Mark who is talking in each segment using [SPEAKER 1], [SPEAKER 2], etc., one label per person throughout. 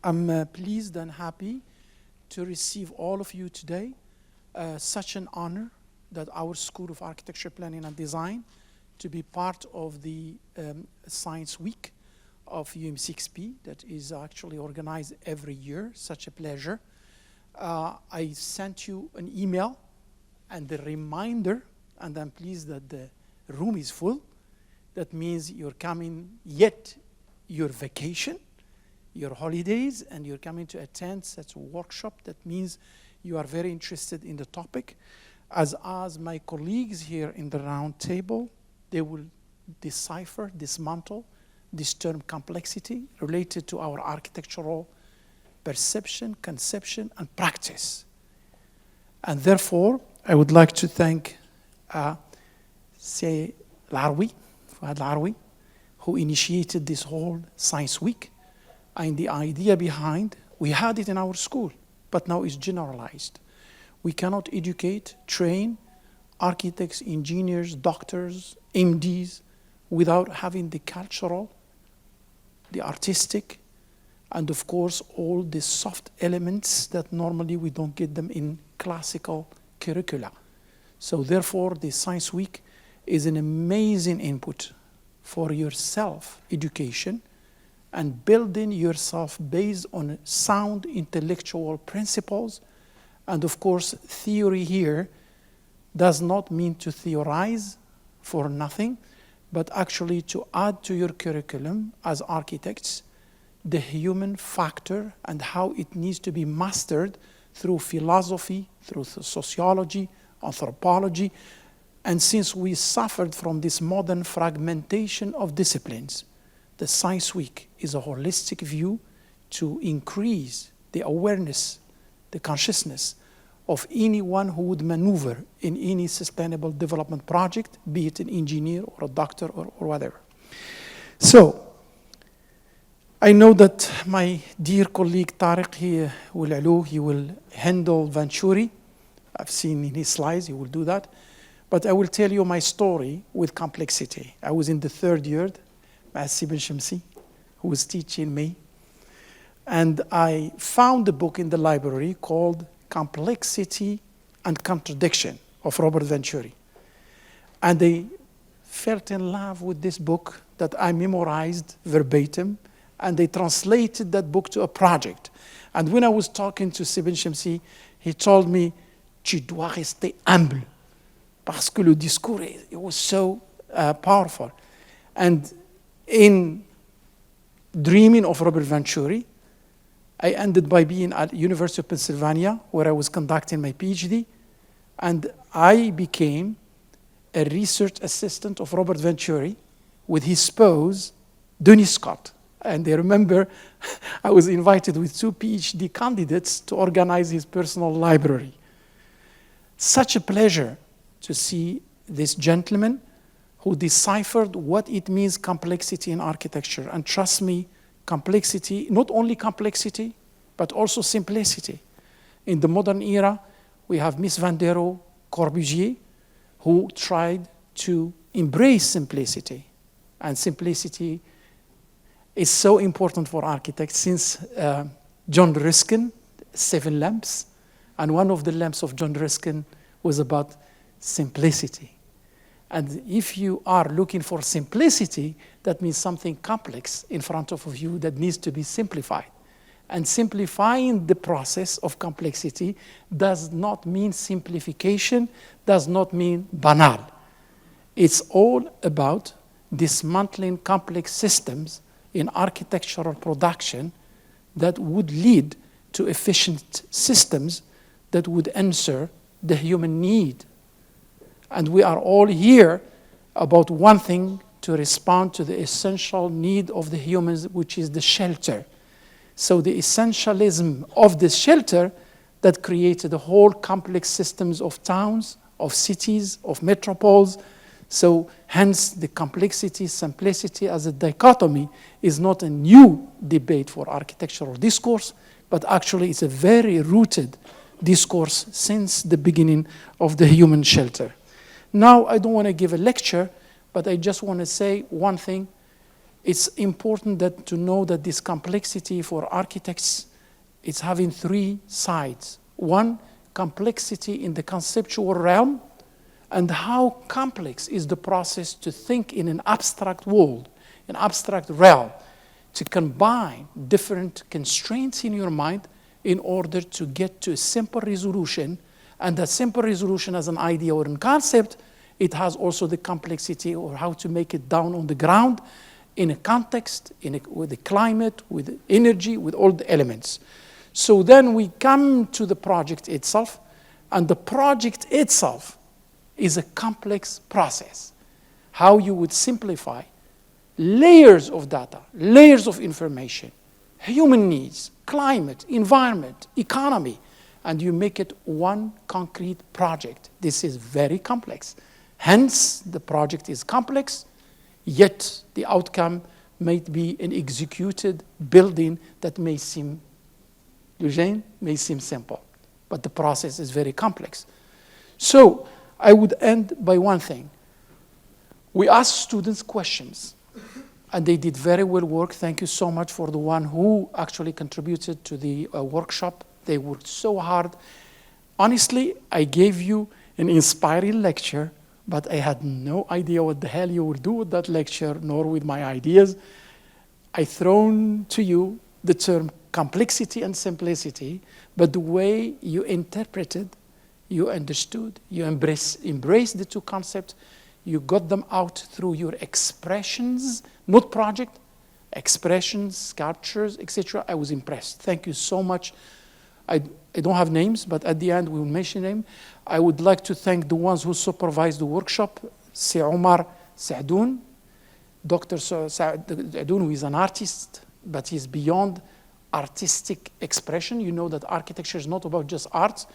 [SPEAKER 1] I'm pleased and happy to receive all of you today. Such an honor that our School of Architecture, Planning and Design to be part of the Science Week of UM6P that is actually organized every year. Such a pleasure. I sent you an email and a reminder, and I'm pleased that the room is full. That means you're coming, yet your vacation, your holidays, and you're coming to attend such a workshop. That means you are very interested in the topic. As my colleagues here in the round table, they will decipher, dismantle this term complexity related to our architectural perception, conception, and practice. And therefore, I would like to thank Fuad Al-Arwi, who initiated this whole Science Week. And the idea behind, we had it in our school, but now it's generalized. We cannot educate, train architects, engineers, doctors, MDs, without having the cultural, the artistic, and of course, all the soft elements that normally we don't get them in classical curricula. So therefore, the Science Week is an amazing input for your self-education and building yourself based on sound intellectual principles. And of course, theory here does not mean to theorize for nothing, but actually to add to your curriculum as architects the human factor and how it needs to be mastered through philosophy, through sociology, anthropology. And since we suffered from this modern fragmentation of disciplines, the Science Week is a holistic view to increase the awareness, the consciousness of anyone who would maneuver in any sustainable development project, be it an engineer or a doctor or whatever. So, I know that my dear colleague Tariq, he will handle Venturi. I've seen in his slides, he will do that. But I will tell you my story with complexity. I was in the third year, Sibin Shamsi, who was teaching me. And I found a book in the library called Complexity and Contradiction of Robert Venturi. And I fell in love with this book that I memorized verbatim, and they translated that book to a project. And when I was talking to Sibin Shamsi, he told me, "Tu dois rester humble," parce que le discours, it was so powerful. And in dreaming of Robert Venturi, I ended by being at University of Pennsylvania, where I was conducting my PhD, and I became a research assistant of Robert Venturi with his spouse, Denis Scott. And I remember I was invited with 2 PhD candidates to organize his personal library. Such a pleasure to see this gentleman who deciphered what it means complexity in architecture. And trust me, complexity, not only complexity, but also simplicity. In the modern era, we have Mies van der Rohe, Corbusier, who tried to embrace simplicity. And simplicity is so important for architects since John Ruskin, 7 lamps, and one of the lamps of John Ruskin was about simplicity. And if you are looking for simplicity, that means something complex in front of you that needs to be simplified. And simplifying the process of complexity does not mean simplification, does not mean banal. It's all about dismantling complex systems in architectural production that would lead to efficient systems that would answer the human need. And we are all here about one thing, to respond to the essential need of the humans, which is the shelter. So the essentialism of the shelter that created the whole complex systems of towns, of cities, of metropoles. So hence the complexity, simplicity as a dichotomy is not a new debate for architectural discourse, but actually it's a very rooted discourse since the beginning of the human shelter. Now, I don't want to give a lecture, but I just want to say one thing. It's important to know that this complexity for architects, it's having three sides. One, complexity in the conceptual realm, and how complex is the process to think in an abstract world, an abstract realm, to combine different constraints in your mind in order to get to a simple resolution. And that simple resolution as an idea or a concept, it has also the complexity or how to make it down on the ground in a context, with the climate, with the energy, with all the elements. So then we come to the project itself, and the project itself is a complex process. How you would simplify layers of data, layers of information, human needs, climate, environment, economy, and you make it one concrete project. This is very complex. Hence, the project is complex, yet the outcome might be an executed building that may seem, Eugene, may seem simple, but the process is very complex. So I would end by one thing. We asked students questions, and they did very well work. Thank you so much for the one who actually contributed to the workshop. They worked so hard. Honestly, I gave you an inspiring lecture, but I had no idea what the hell you would do with that lecture, nor with my ideas. I thrown to you the term complexity and simplicity, but the way you interpreted, you understood, you embraced the two concepts, you got them out through your expressions, not project, expressions, sculptures, etc. I was impressed. Thank you so much. I don't have names, but at the end we will mention them. I would like to thank the ones who supervised the workshop, Si Omar Saadoun, Dr. Saadoun, who is an artist, but he's beyond artistic expression. You know that architecture is not about just arts,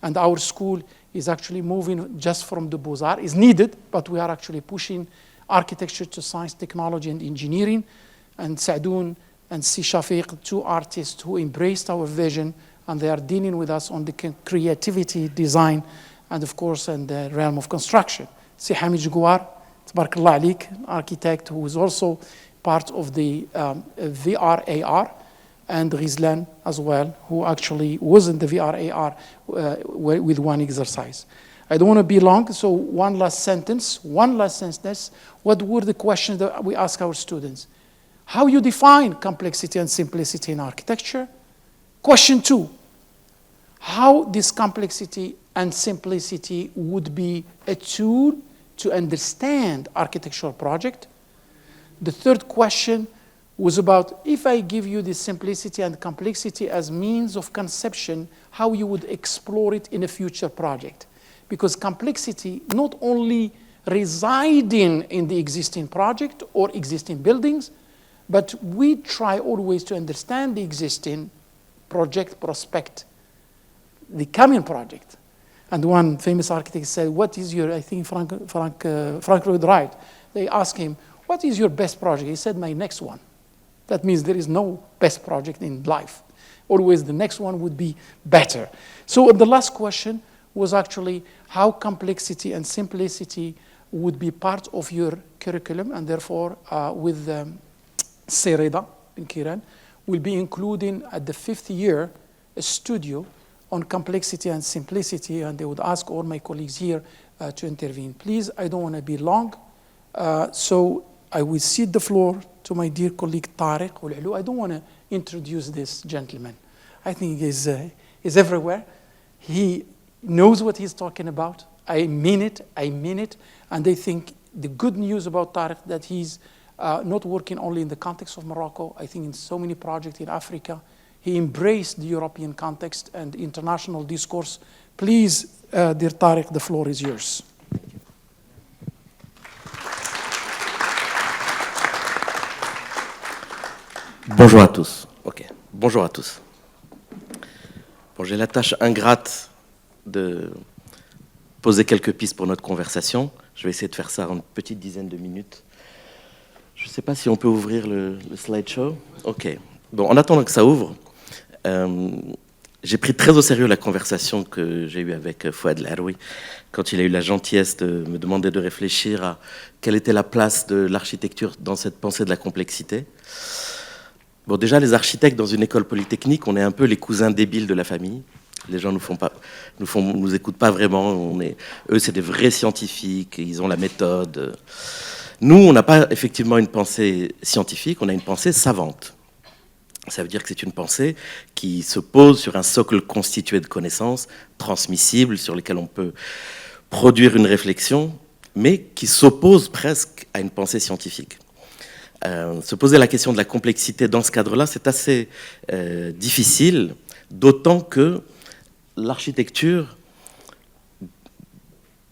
[SPEAKER 1] and our school is actually moving just from the Beaux-Arts. It's needed, but we are actually pushing architecture to science, technology, and engineering. And Saadoun and Si Shafiq, two artists who embraced our vision, and they are dealing with us on the creativity, design, and of course, in the realm of construction. Si Hamid Jouar, Tabarakallah Alik, an architect who is also part of the VR/AR, and Rizlan as well, who actually was in the VR/AR with one exercise. I don't want to be long, so one last sentence. What were the questions that we ask our students? How you define complexity and simplicity in architecture? Question 2, how this complexity and simplicity would be a tool to understand architectural project? The third question was about, if I give you the simplicity and complexity as means of conception, how you would explore it in a future project. Because complexity not only residing in the existing project or existing buildings, but we try always to understand the existing project prospect, the coming project. And one famous architect said, what is your, I think Frank Lloyd Wright, they asked him, what is your best project? He said, my next one. That means there is no best project in life. Always the next one would be better. So the last question was actually how complexity and simplicity would be part of your curriculum, and therefore with Sereda in Kiran, will be including at the 5th year a studio on complexity and simplicity, and they would ask all my colleagues here to intervene. Please, I don't want to be long, so I will cede the floor to my dear colleague Tariq Oul'Alou. I don't want to introduce this gentleman. I think he's everywhere. He knows what he's talking about. I mean it, and I think the good news about Tariq that he's not working only in the context of Morocco. I think in so many projects in Africa, he embraced the European context and international discourse. Please, dear Tariq, the floor is yours.
[SPEAKER 2] Bonjour à tous. Ok, bonjour à tous. Bon, j'ai la tâche ingrate de poser quelques pistes pour notre conversation. Je vais essayer de faire ça en une petite dizaine de minutes. Je ne sais pas si on peut ouvrir le slideshow. Ok. Bon, en attendant que ça ouvre, j'ai pris très au sérieux la conversation que j'ai eue avec Fouad El-Haroui quand il a eu la gentillesse de me demander de réfléchir à quelle était la place de l'architecture dans cette pensée de la complexité. Bon, déjà, les architectes dans une école polytechnique, on est un peu les cousins débiles de la famille. Les gens nous écoutent pas vraiment. Eux, c'est des vrais scientifiques. Ils ont la méthode. Nous, on n'a pas effectivement une pensée scientifique. On a une pensée savante. Ça veut dire que c'est une pensée qui se pose sur un socle constitué de connaissances transmissibles, sur lesquelles on peut produire une réflexion, mais qui s'oppose presque à une pensée scientifique. Se poser la question de la complexité dans ce cadre-là, c'est assez difficile, d'autant que l'architecture,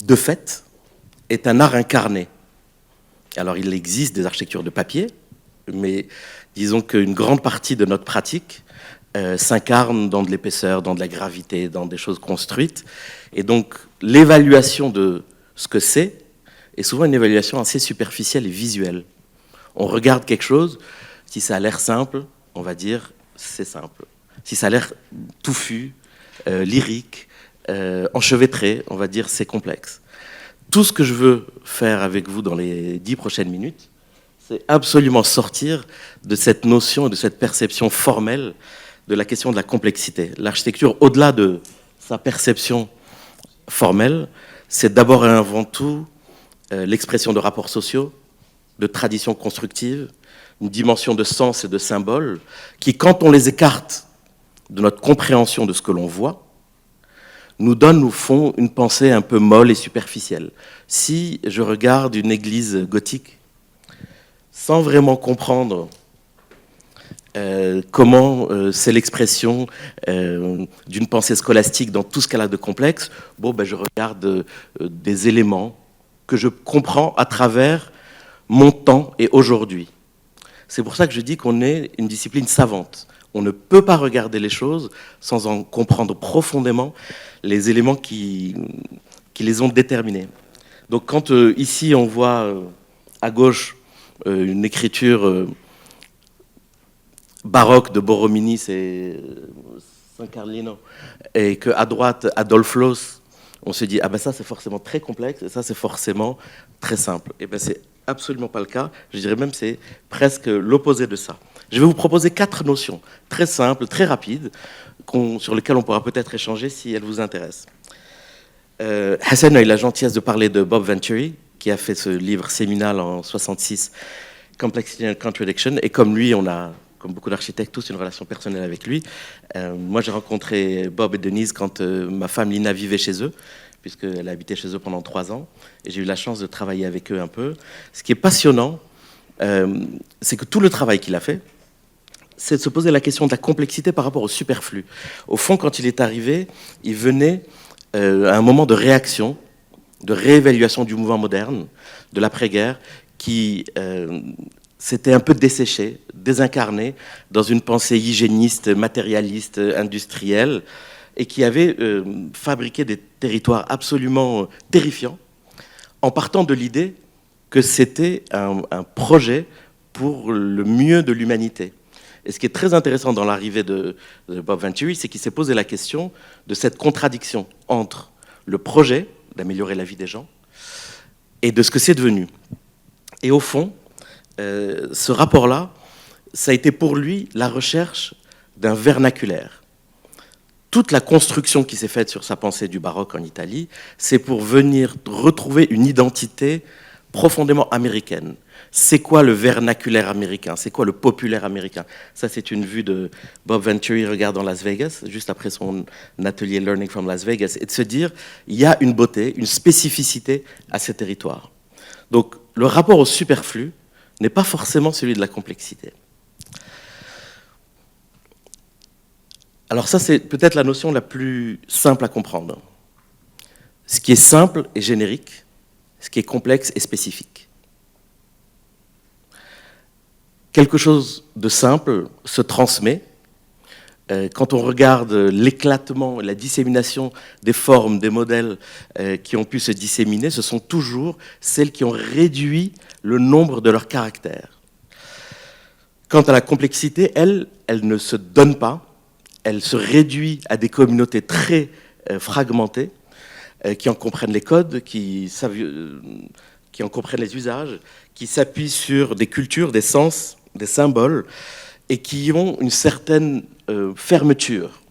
[SPEAKER 2] de fait, est un art incarné. Alors, il existe des architectures de papier, mais disons qu'une grande partie de notre pratique s'incarne dans de l'épaisseur, dans de la gravité, dans des choses construites. Et donc, l'évaluation de ce que c'est est souvent une évaluation assez superficielle et visuelle. On regarde quelque chose, si ça a l'air simple, on va dire c'est simple. Si ça a l'air touffu, lyrique, enchevêtré, on va dire c'est complexe. Tout ce que je veux faire avec vous dans les 10 prochaines minutes, c'est absolument sortir de cette notion, de cette perception formelle de la question de la complexité. L'architecture, au-delà de sa perception formelle, c'est d'abord et avant tout l'expression de rapports sociaux, de traditions constructives, une dimension de sens et de symboles qui, quand on les écarte de notre compréhension de ce que l'on voit, nous font une pensée un peu molle et superficielle. Si je regarde une église gothique, sans vraiment comprendre comment c'est l'expression d'une pensée scolastique dans tout ce qu'elle a de complexe, je regarde des éléments que je comprends à travers mon temps et aujourd'hui. C'est pour ça que je dis qu'on est une discipline savante. On ne peut pas regarder les choses sans en comprendre profondément les éléments qui les ont déterminés. Donc quand ici on voit à gauche une écriture baroque de Borromini, c'est San Carlino, et qu'à droite, Adolphe Loos, on se dit, ça c'est forcément très complexe, et ça c'est forcément très simple. Et c'est absolument pas le cas, je dirais même c'est presque l'opposé de ça. Je vais vous proposer 4 notions, très simples, très rapides, sur lesquelles on pourra peut-être échanger si elles vous intéressent. Hassan a eu la gentillesse de parler de Bob Venturi, qui a fait ce livre séminal en 66, Complexity and Contradiction, et comme lui, on a, comme beaucoup d'architectes, tous une relation personnelle avec lui. Moi, j'ai rencontré Bob et Denise quand ma femme Lina vivait chez eux, puisqu'elle a habité chez eux pendant 3 ans, et j'ai eu la chance de travailler avec eux un peu. Ce qui est passionnant, c'est que tout le travail qu'il a fait, c'est de se poser la question de la complexité par rapport au superflu. Au fond, quand il est arrivé, il venait à un moment de réaction, de réévaluation du mouvement moderne, de l'après-guerre, qui s'était un peu desséché, désincarné dans une pensée hygiéniste, matérialiste, industrielle, et qui avait fabriqué des territoires absolument terrifiants, en partant de l'idée que c'était un projet pour le mieux de l'humanité. Et ce qui est très intéressant dans l'arrivée de Bob Venturi, c'est qu'il s'est posé la question de cette contradiction entre le projet d'améliorer la vie des gens et de ce que c'est devenu. Et au fond, ce rapport-là, ça a été pour lui la recherche d'un vernaculaire. Toute la construction qui s'est faite sur sa pensée du baroque en Italie, c'est pour venir retrouver une identité profondément américaine. C'est quoi le vernaculaire américain? C'est quoi le populaire américain? Ça, c'est une vue de Bob Venturi regardant Las Vegas, juste après son atelier Learning from Las Vegas, et de se dire, il y a une beauté, une spécificité à ces territoires. Donc, le rapport au superflu n'est pas forcément celui de la complexité. Alors ça, c'est peut-être la notion la plus simple à comprendre. Ce qui est simple est générique, ce qui est complexe est spécifique. Quelque chose de simple se transmet. Quand on regarde l'éclatement, la dissémination des formes, des modèles qui ont pu se disséminer, ce sont toujours celles qui ont réduit le nombre de leurs caractères. Quant à la complexité, elle ne se donne pas, elle se réduit à des communautés très fragmentées, qui en comprennent les codes, qui en comprennent les usages, qui s'appuient sur des cultures, des sens, des symboles, et qui ont une certaine fermeture.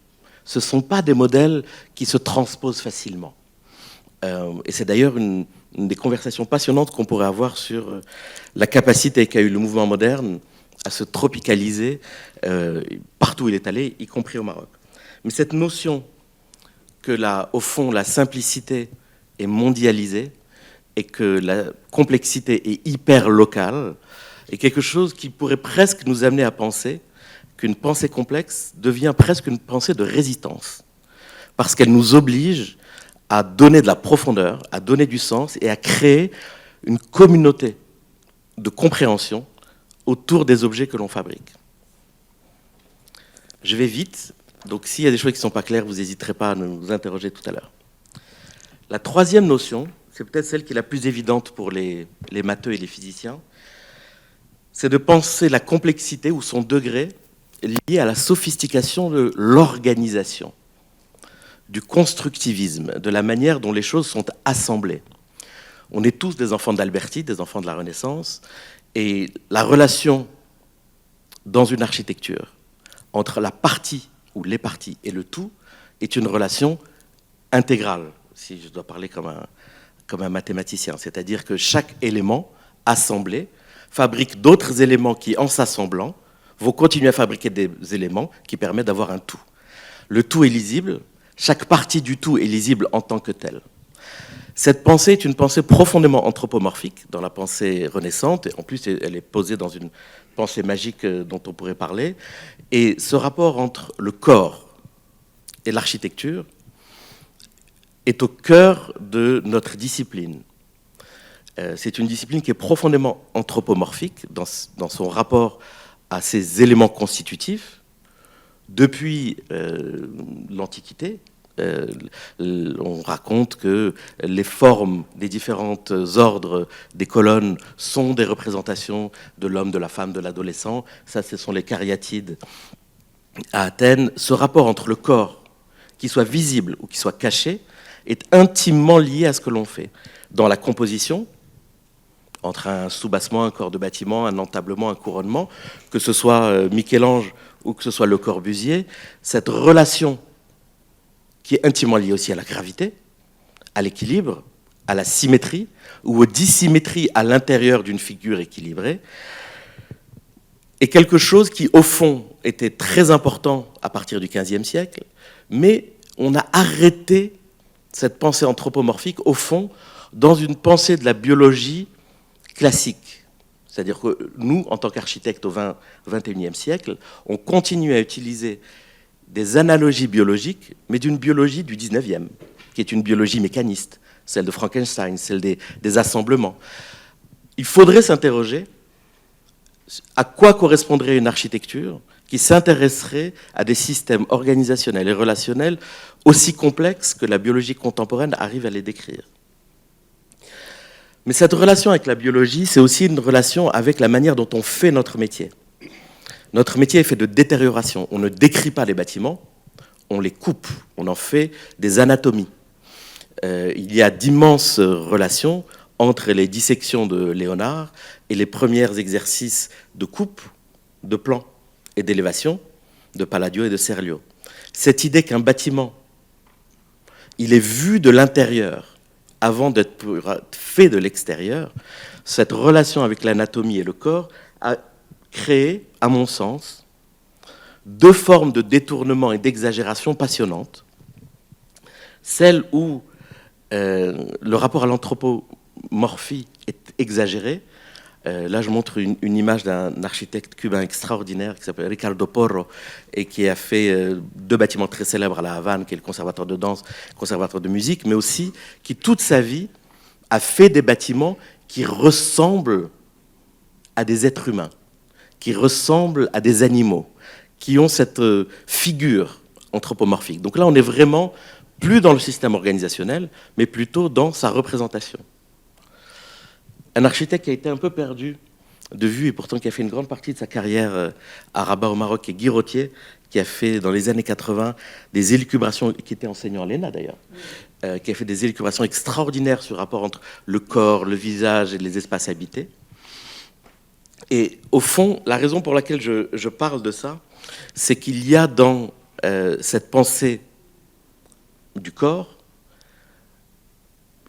[SPEAKER 2] Ce ne sont pas des modèles qui se transposent facilement. Et c'est d'ailleurs une des conversations passionnantes qu'on pourrait avoir sur la capacité qu'a eu le mouvement moderne à se tropicaliser partout où il est allé, y compris au Maroc. Mais cette notion que, au fond, la simplicité est mondialisée et que la complexité est hyper locale est quelque chose qui pourrait presque nous amener à penser qu'une pensée complexe devient presque une pensée de résistance, parce qu'elle nous oblige à donner de la profondeur, à donner du sens et à créer une communauté de compréhension autour des objets que l'on fabrique. Je vais vite, donc s'il y a des choses qui ne sont pas claires, vous n'hésiterez pas à nous interroger tout à l'heure. La troisième notion, c'est peut-être celle qui est la plus évidente pour les matheux et les physiciens, c'est de penser la complexité ou son degré lié à la sophistication de l'organisation, du constructivisme, de la manière dont les choses sont assemblées. On est tous des enfants d'Alberti, des enfants de la Renaissance, et la relation dans une architecture entre la partie ou les parties et le tout est une relation intégrale, si je dois parler comme un mathématicien. C'est-à-dire que chaque élément assemblé fabrique d'autres éléments qui, en s'assemblant, vont continuer à fabriquer des éléments qui permettent d'avoir un tout. Le tout est lisible, chaque partie du tout est lisible en tant que telle. Cette pensée est une pensée profondément anthropomorphique dans la pensée renaissante, et en plus elle est posée dans une pensée magique dont on pourrait parler, et ce rapport entre le corps et l'architecture est au cœur de notre discipline. C'est une discipline qui est profondément anthropomorphique dans son rapport à ces éléments constitutifs. Depuis l'Antiquité, on raconte que les formes des différents ordres des colonnes sont des représentations de l'homme, de la femme, de l'adolescent. Ça, ce sont les cariatides à Athènes. Ce rapport entre le corps, qu'il soit visible ou qu'il soit caché, est intimement lié à ce que l'on fait. Dans la composition, entre un soubassement, un corps de bâtiment, un entablement, un couronnement, que ce soit Michel-Ange ou que ce soit Le Corbusier, cette relation qui est intimement liée aussi à la gravité, à l'équilibre, à la symétrie, ou aux dissymétries à l'intérieur d'une figure équilibrée, est quelque chose qui, au fond, était très important à partir du XVe siècle, mais on a arrêté cette pensée anthropomorphique, au fond, dans une pensée de la biologie classique. C'est-à-dire que nous, en tant qu'architectes au XXIe siècle, on continue à utiliser des analogies biologiques, mais d'une biologie du XIXe, qui est une biologie mécaniste, celle de Frankenstein, celle des assemblements. Il faudrait s'interroger à quoi correspondrait une architecture qui s'intéresserait à des systèmes organisationnels et relationnels aussi complexes que la biologie contemporaine arrive à les décrire. Mais cette relation avec la biologie, c'est aussi une relation avec la manière dont on fait notre métier. Notre métier est fait de détérioration. On ne décrit pas les bâtiments, on les coupe, on en fait des anatomies. Il y a d'immenses relations entre les dissections de Léonard et les premiers exercices de coupe, de plan et d'élévation de Palladio et de Serlio. Cette idée qu'un bâtiment, il est vu de l'intérieur avant d'être fait de l'extérieur, cette relation avec l'anatomie et le corps a créé, à mon sens, deux formes de détournement et d'exagération passionnantes. Celle où le rapport à l'anthropomorphie est exagéré. Là, je montre une image d'un architecte cubain extraordinaire qui s'appelle Ricardo Porro et qui a fait deux bâtiments très célèbres à La Havane, qui est le conservatoire de danse, le conservatoire de musique, mais aussi qui, toute sa vie, a fait des bâtiments qui ressemblent à des êtres humains, qui ressemblent à des animaux, qui ont cette figure anthropomorphique. Donc là, on est vraiment plus dans le système organisationnel, mais plutôt dans sa représentation. Un architecte qui a été un peu perdu de vue, et pourtant qui a fait une grande partie de sa carrière à Rabat au Maroc, qui est Guy Rottier, qui a fait dans les années 80 des élucubrations, qui était enseignant à l'ENA d'ailleurs, qui a fait des élucubrations extraordinaires sur le rapport entre le corps, le visage et les espaces habités. Et au fond, la raison pour laquelle je parle de ça, c'est qu'il y a dans cette pensée du corps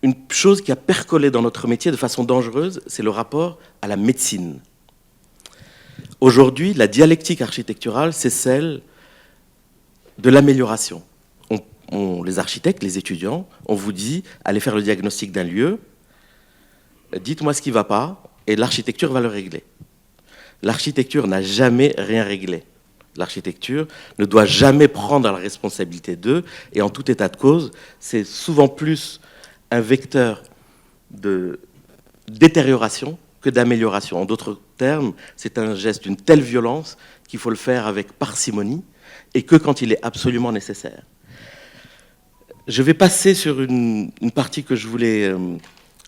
[SPEAKER 2] une chose qui a percolé dans notre métier de façon dangereuse, c'est le rapport à la médecine. Aujourd'hui, la dialectique architecturale, c'est celle de l'amélioration. Les architectes, les étudiants, on vous dit, allez faire le diagnostic d'un lieu, dites-moi ce qui ne va pas, et l'architecture va le régler. L'architecture n'a jamais rien réglé. L'architecture ne doit jamais prendre la responsabilité d'eux, et en tout état de cause, c'est souvent plus un vecteur de détérioration que d'amélioration. En d'autres termes, c'est un geste d'une telle violence qu'il faut le faire avec parcimonie, et que quand il est absolument nécessaire. Je vais passer sur une partie que je voulais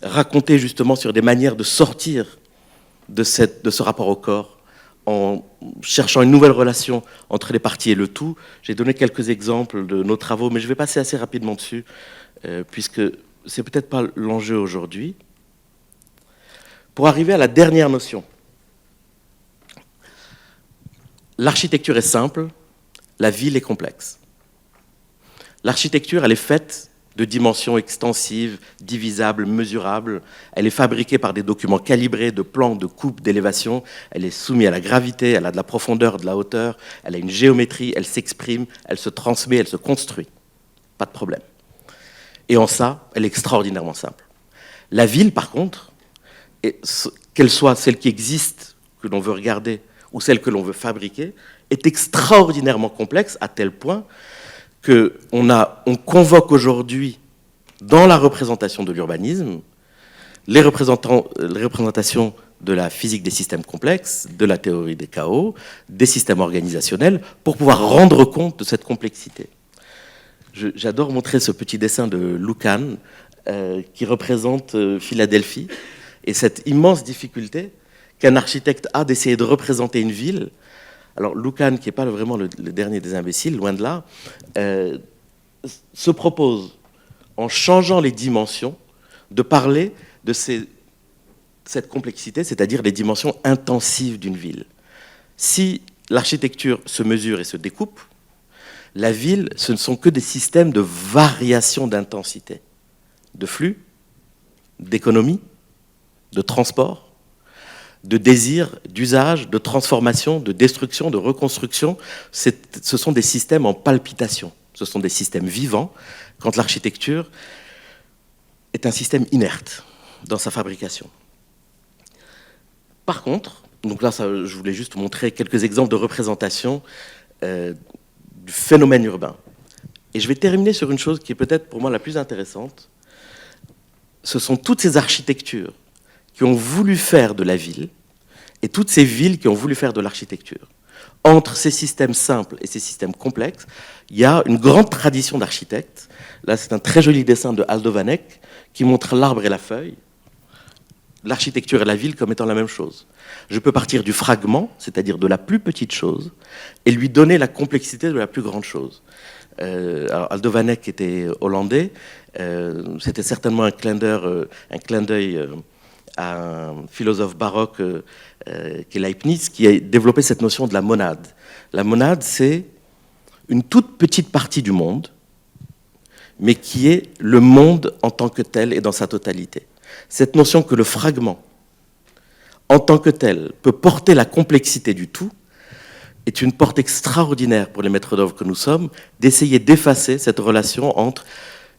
[SPEAKER 2] raconter justement sur des manières de sortir de ce rapport au corps, en cherchant une nouvelle relation entre les parties et le tout. J'ai donné quelques exemples de nos travaux, mais je vais passer assez rapidement dessus, puisque c'est peut-être pas l'enjeu aujourd'hui. Pour arriver à la dernière notion. L'architecture est simple, la ville est complexe. L'architecture, elle est faite de dimensions extensives, divisables, mesurables. Elle est fabriquée par des documents calibrés de plans, de coupes, d'élévation. Elle est soumise à la gravité, elle a de la profondeur, de la hauteur, elle a une géométrie, elle s'exprime, elle se transmet, elle se construit. Pas de problème. Et en ça, elle est extraordinairement simple. La ville, par contre, qu'elle soit celle qui existe, que l'on veut regarder, ou celle que l'on veut fabriquer, est extraordinairement complexe à tel point qu'on convoque aujourd'hui, dans la représentation de l'urbanisme, les représentations de la physique des systèmes complexes, de la théorie des chaos, des systèmes organisationnels, pour pouvoir rendre compte de cette complexité. J'adore montrer ce petit dessin de Lucan qui représente Philadelphie et cette immense difficulté qu'un architecte a d'essayer de représenter une ville. Alors Lucan, qui n'est pas vraiment le dernier des imbéciles, loin de là, se propose, en changeant les dimensions, de parler de cette complexité, c'est-à-dire les dimensions intensives d'une ville. Si l'architecture se mesure et se découpe, la ville, ce ne sont que des systèmes de variation d'intensité, de flux, d'économie, de transport, de désir, d'usage, de transformation, de destruction, de reconstruction. Ce sont des systèmes en palpitation, ce sont des systèmes vivants, quand l'architecture est un système inerte dans sa fabrication. Par contre, donc là, je voulais juste vous montrer quelques exemples de représentation du phénomène urbain. Et je vais terminer sur une chose qui est peut-être pour moi la plus intéressante. Ce sont toutes ces architectures qui ont voulu faire de la ville et toutes ces villes qui ont voulu faire de l'architecture. Entre ces systèmes simples et ces systèmes complexes, il y a une grande tradition d'architectes. Là, c'est un très joli dessin de Aldo Vanek qui montre l'arbre et la feuille, l'architecture et la ville comme étant la même chose. Je peux partir du fragment, c'est-à-dire de la plus petite chose, et lui donner la complexité de la plus grande chose. Alors Aldo Vanek était hollandais, c'était certainement un clin d'œil à un philosophe baroque qui est Leibniz, qui a développé cette notion de la monade. La monade, c'est une toute petite partie du monde, mais qui est le monde en tant que tel et dans sa totalité. Cette notion que le fragment, en tant que tel, peut porter la complexité du tout, est une porte extraordinaire pour les maîtres d'œuvre que nous sommes, d'essayer d'effacer cette relation entre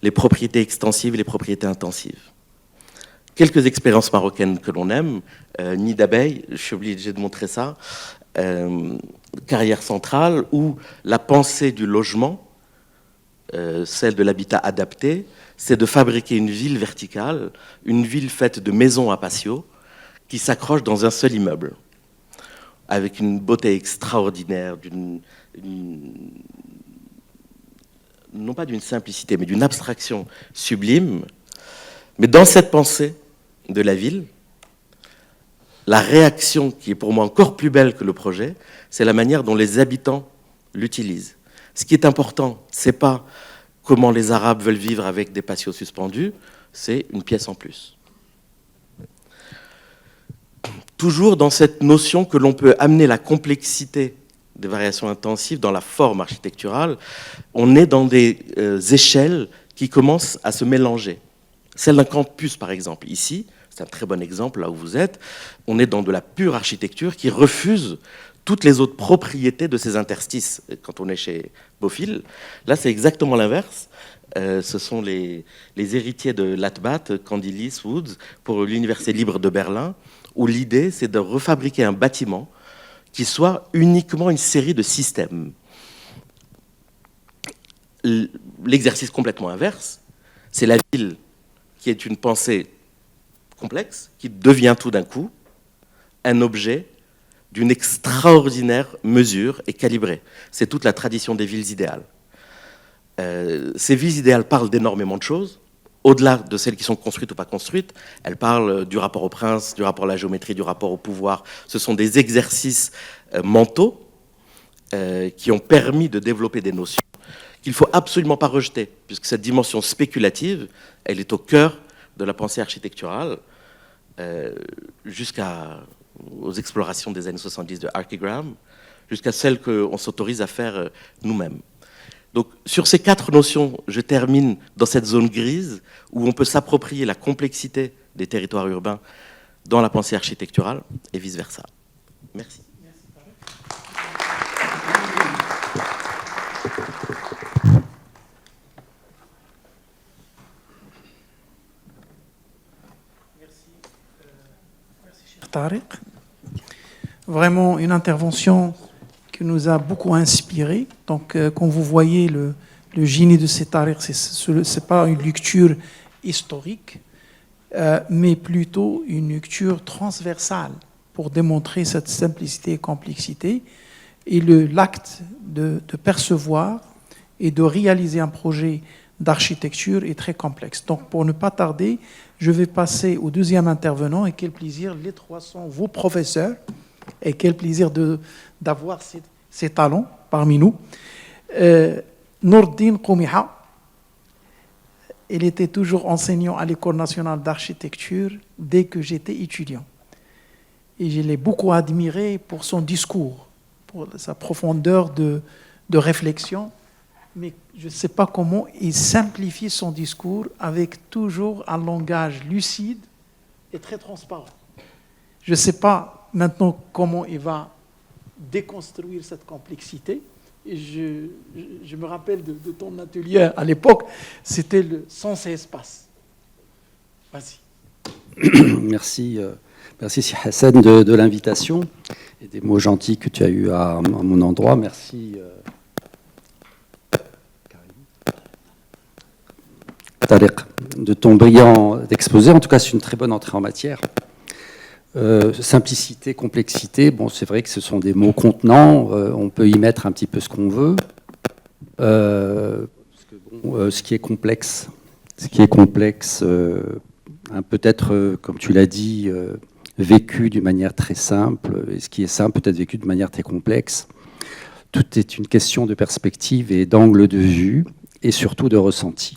[SPEAKER 2] les propriétés extensives et les propriétés intensives. Quelques expériences marocaines que l'on aime, Nid d'abeille, je suis obligé de montrer ça, Carrière centrale, où la pensée du logement, celle de l'habitat adapté, c'est de fabriquer une ville verticale, une ville faite de maisons à patio, qui s'accrochent dans un seul immeuble, avec une beauté extraordinaire, non pas d'une simplicité, mais d'une abstraction sublime. Mais dans cette pensée de la ville, la réaction qui est pour moi encore plus belle que le projet, c'est la manière dont les habitants l'utilisent. Ce qui est important, c'est pas comment les Arabes veulent vivre avec des patios suspendus, c'est une pièce en plus. Toujours dans cette notion que l'on peut amener la complexité des variations intensives dans la forme architecturale, on est dans des échelles qui commencent à se mélanger. Celle d'un campus, par exemple, ici, c'est un très bon exemple, là où vous êtes, on est dans de la pure architecture qui refuse toutes les autres propriétés de ces interstices. Quand on est chez Bofill, là, c'est exactement l'inverse. Ce sont les héritiers de Latbat, Candilis, Woods, pour l'Université libre de Berlin, où l'idée, c'est de refabriquer un bâtiment qui soit uniquement une série de systèmes. L'exercice complètement inverse, c'est la ville qui est une pensée complexe, qui devient tout d'un coup un objet d'une extraordinaire mesure et calibrée. C'est toute la tradition des villes idéales. Ces villes idéales parlent d'énormément de choses, au-delà de celles qui sont construites ou pas construites. Elles parlent du rapport au prince, du rapport à la géométrie, du rapport au pouvoir. Ce sont des exercices mentaux qui ont permis de développer des notions qu'il ne faut absolument pas rejeter, puisque cette dimension spéculative, elle est au cœur de la pensée architecturale, jusqu'aux explorations des années 70 de Archigram, jusqu'à celles qu'on s'autorise à faire nous-mêmes. Donc, sur ces 4 notions, je termine dans cette zone grise où on peut s'approprier la complexité des territoires urbains dans la pensée architecturale et vice-versa. Merci.
[SPEAKER 1] Tariq. Vraiment une intervention qui nous a beaucoup inspiré. Donc, quand vous voyez le génie de ces Tariq, ce n'est pas une lecture historique, mais plutôt une lecture transversale pour démontrer cette simplicité et complexité. Et l'acte de percevoir et de réaliser un projet d'architecture est très complexe. Donc, pour ne pas tarder, je vais passer au deuxième intervenant, et quel plaisir, les 3 sont vos professeurs, et quel plaisir d'avoir ces talents parmi nous. Nourdine Koumiha, il était toujours enseignant à l'École nationale d'architecture dès que j'étais étudiant. Et je l'ai beaucoup admiré pour son discours, pour sa profondeur de réflexion, mais je ne sais pas comment il simplifie son discours avec toujours un langage lucide et très transparent. Je ne sais pas maintenant comment il va déconstruire cette complexité. Et je me rappelle de ton atelier à l'époque, c'était le sens et espace. Vas-y.
[SPEAKER 3] Merci Hassan de l'invitation et des mots gentils que tu as eus à mon endroit. Merci. Tariq, de ton brillant exposé. En tout cas, c'est une très bonne entrée en matière. Simplicité, complexité, bon, c'est vrai que ce sont des mots contenants. On peut y mettre un petit peu ce qu'on veut. Ce qui est complexe, peut-être, comme tu l'as dit, vécu d'une manière très simple, et ce qui est simple peut être vécu de manière très complexe. Tout est une question de perspective et d'angle de vue, et surtout de ressenti.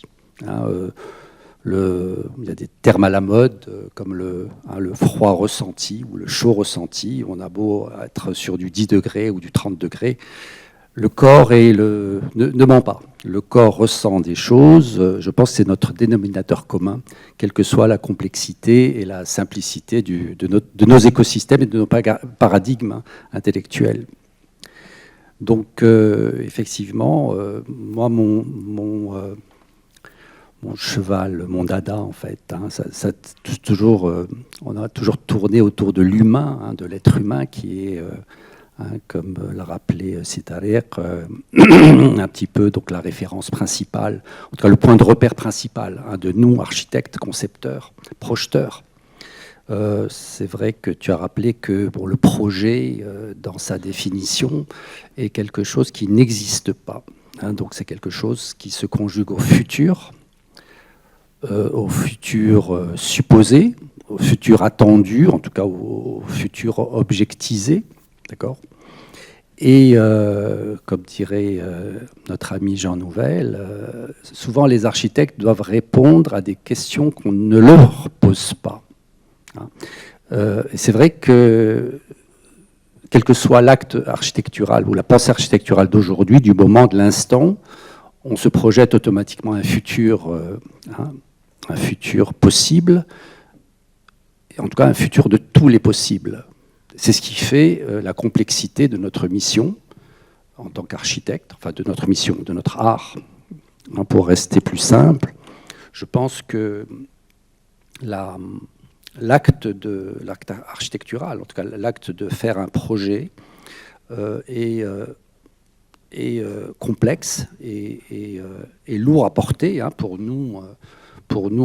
[SPEAKER 3] Il y a des termes à la mode comme le froid ressenti ou le chaud ressenti. On a beau être sur du 10 degrés ou du 30 degrés. Le corps ne ment pas. Le corps ressent des choses. Je pense que c'est notre dénominateur commun, quelle que soit la complexité et la simplicité de nos écosystèmes et de nos paradigmes intellectuels. Donc, effectivement, moi, mon cheval, mon dada, en fait. On a toujours tourné autour de l'humain, de l'être humain qui est, comme l'a rappelé Tariq, un petit peu donc, la référence principale, en tout cas le point de repère principal de nous, architectes, concepteurs, projeteurs. C'est vrai que tu as rappelé que le projet, dans sa définition, est quelque chose qui n'existe pas. Donc c'est quelque chose qui se conjugue au futur supposé, au futur attendu, en tout cas au futur objectisé, d'accord. Et comme dirait notre ami Jean Nouvel, souvent les architectes doivent répondre à des questions qu'on ne leur pose pas. Hein. Et c'est vrai que quel que soit l'acte architectural ou la pensée architecturale d'aujourd'hui, du moment de l'instant, on se projette automatiquement un futur possible, et en tout cas un futur de tous les possibles. C'est ce qui fait la complexité de notre mission en tant qu'architecte, enfin de notre mission, de notre art. Pour rester plus simple, je pense que l'acte architectural, en tout cas l'acte de faire un projet, est complexe et lourd à porter pour nous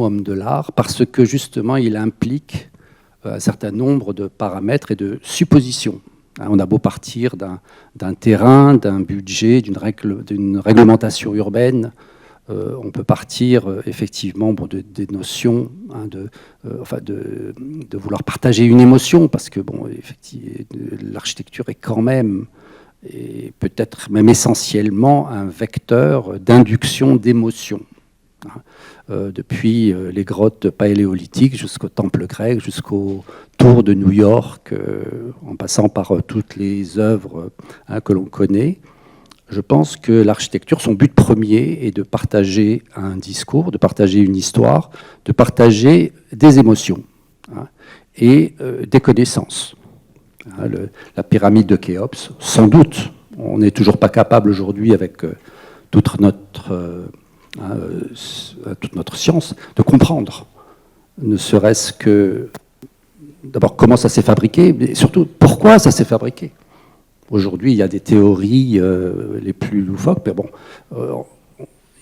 [SPEAKER 3] hommes de l'art, parce que justement il implique un certain nombre de paramètres et de suppositions. On a beau partir d'un terrain, d'un budget, d'une réglementation urbaine, on peut partir effectivement des notions de vouloir partager une émotion, parce que l'architecture est quand même, et peut-être même essentiellement, un vecteur d'induction d'émotions. Depuis les grottes paléolithiques jusqu'au temple grec, jusqu'au tour de New York, en passant par toutes les œuvres que l'on connaît, je pense que l'architecture, son but premier est de partager un discours, de partager une histoire, de partager des émotions et des connaissances. La pyramide de Khéops, sans doute, on n'est toujours pas capable aujourd'hui, avec toute notre science, de comprendre, ne serait-ce que d'abord comment ça s'est fabriqué, mais surtout pourquoi ça s'est fabriqué. Aujourd'hui, il y a des théories les plus loufoques, mais bon,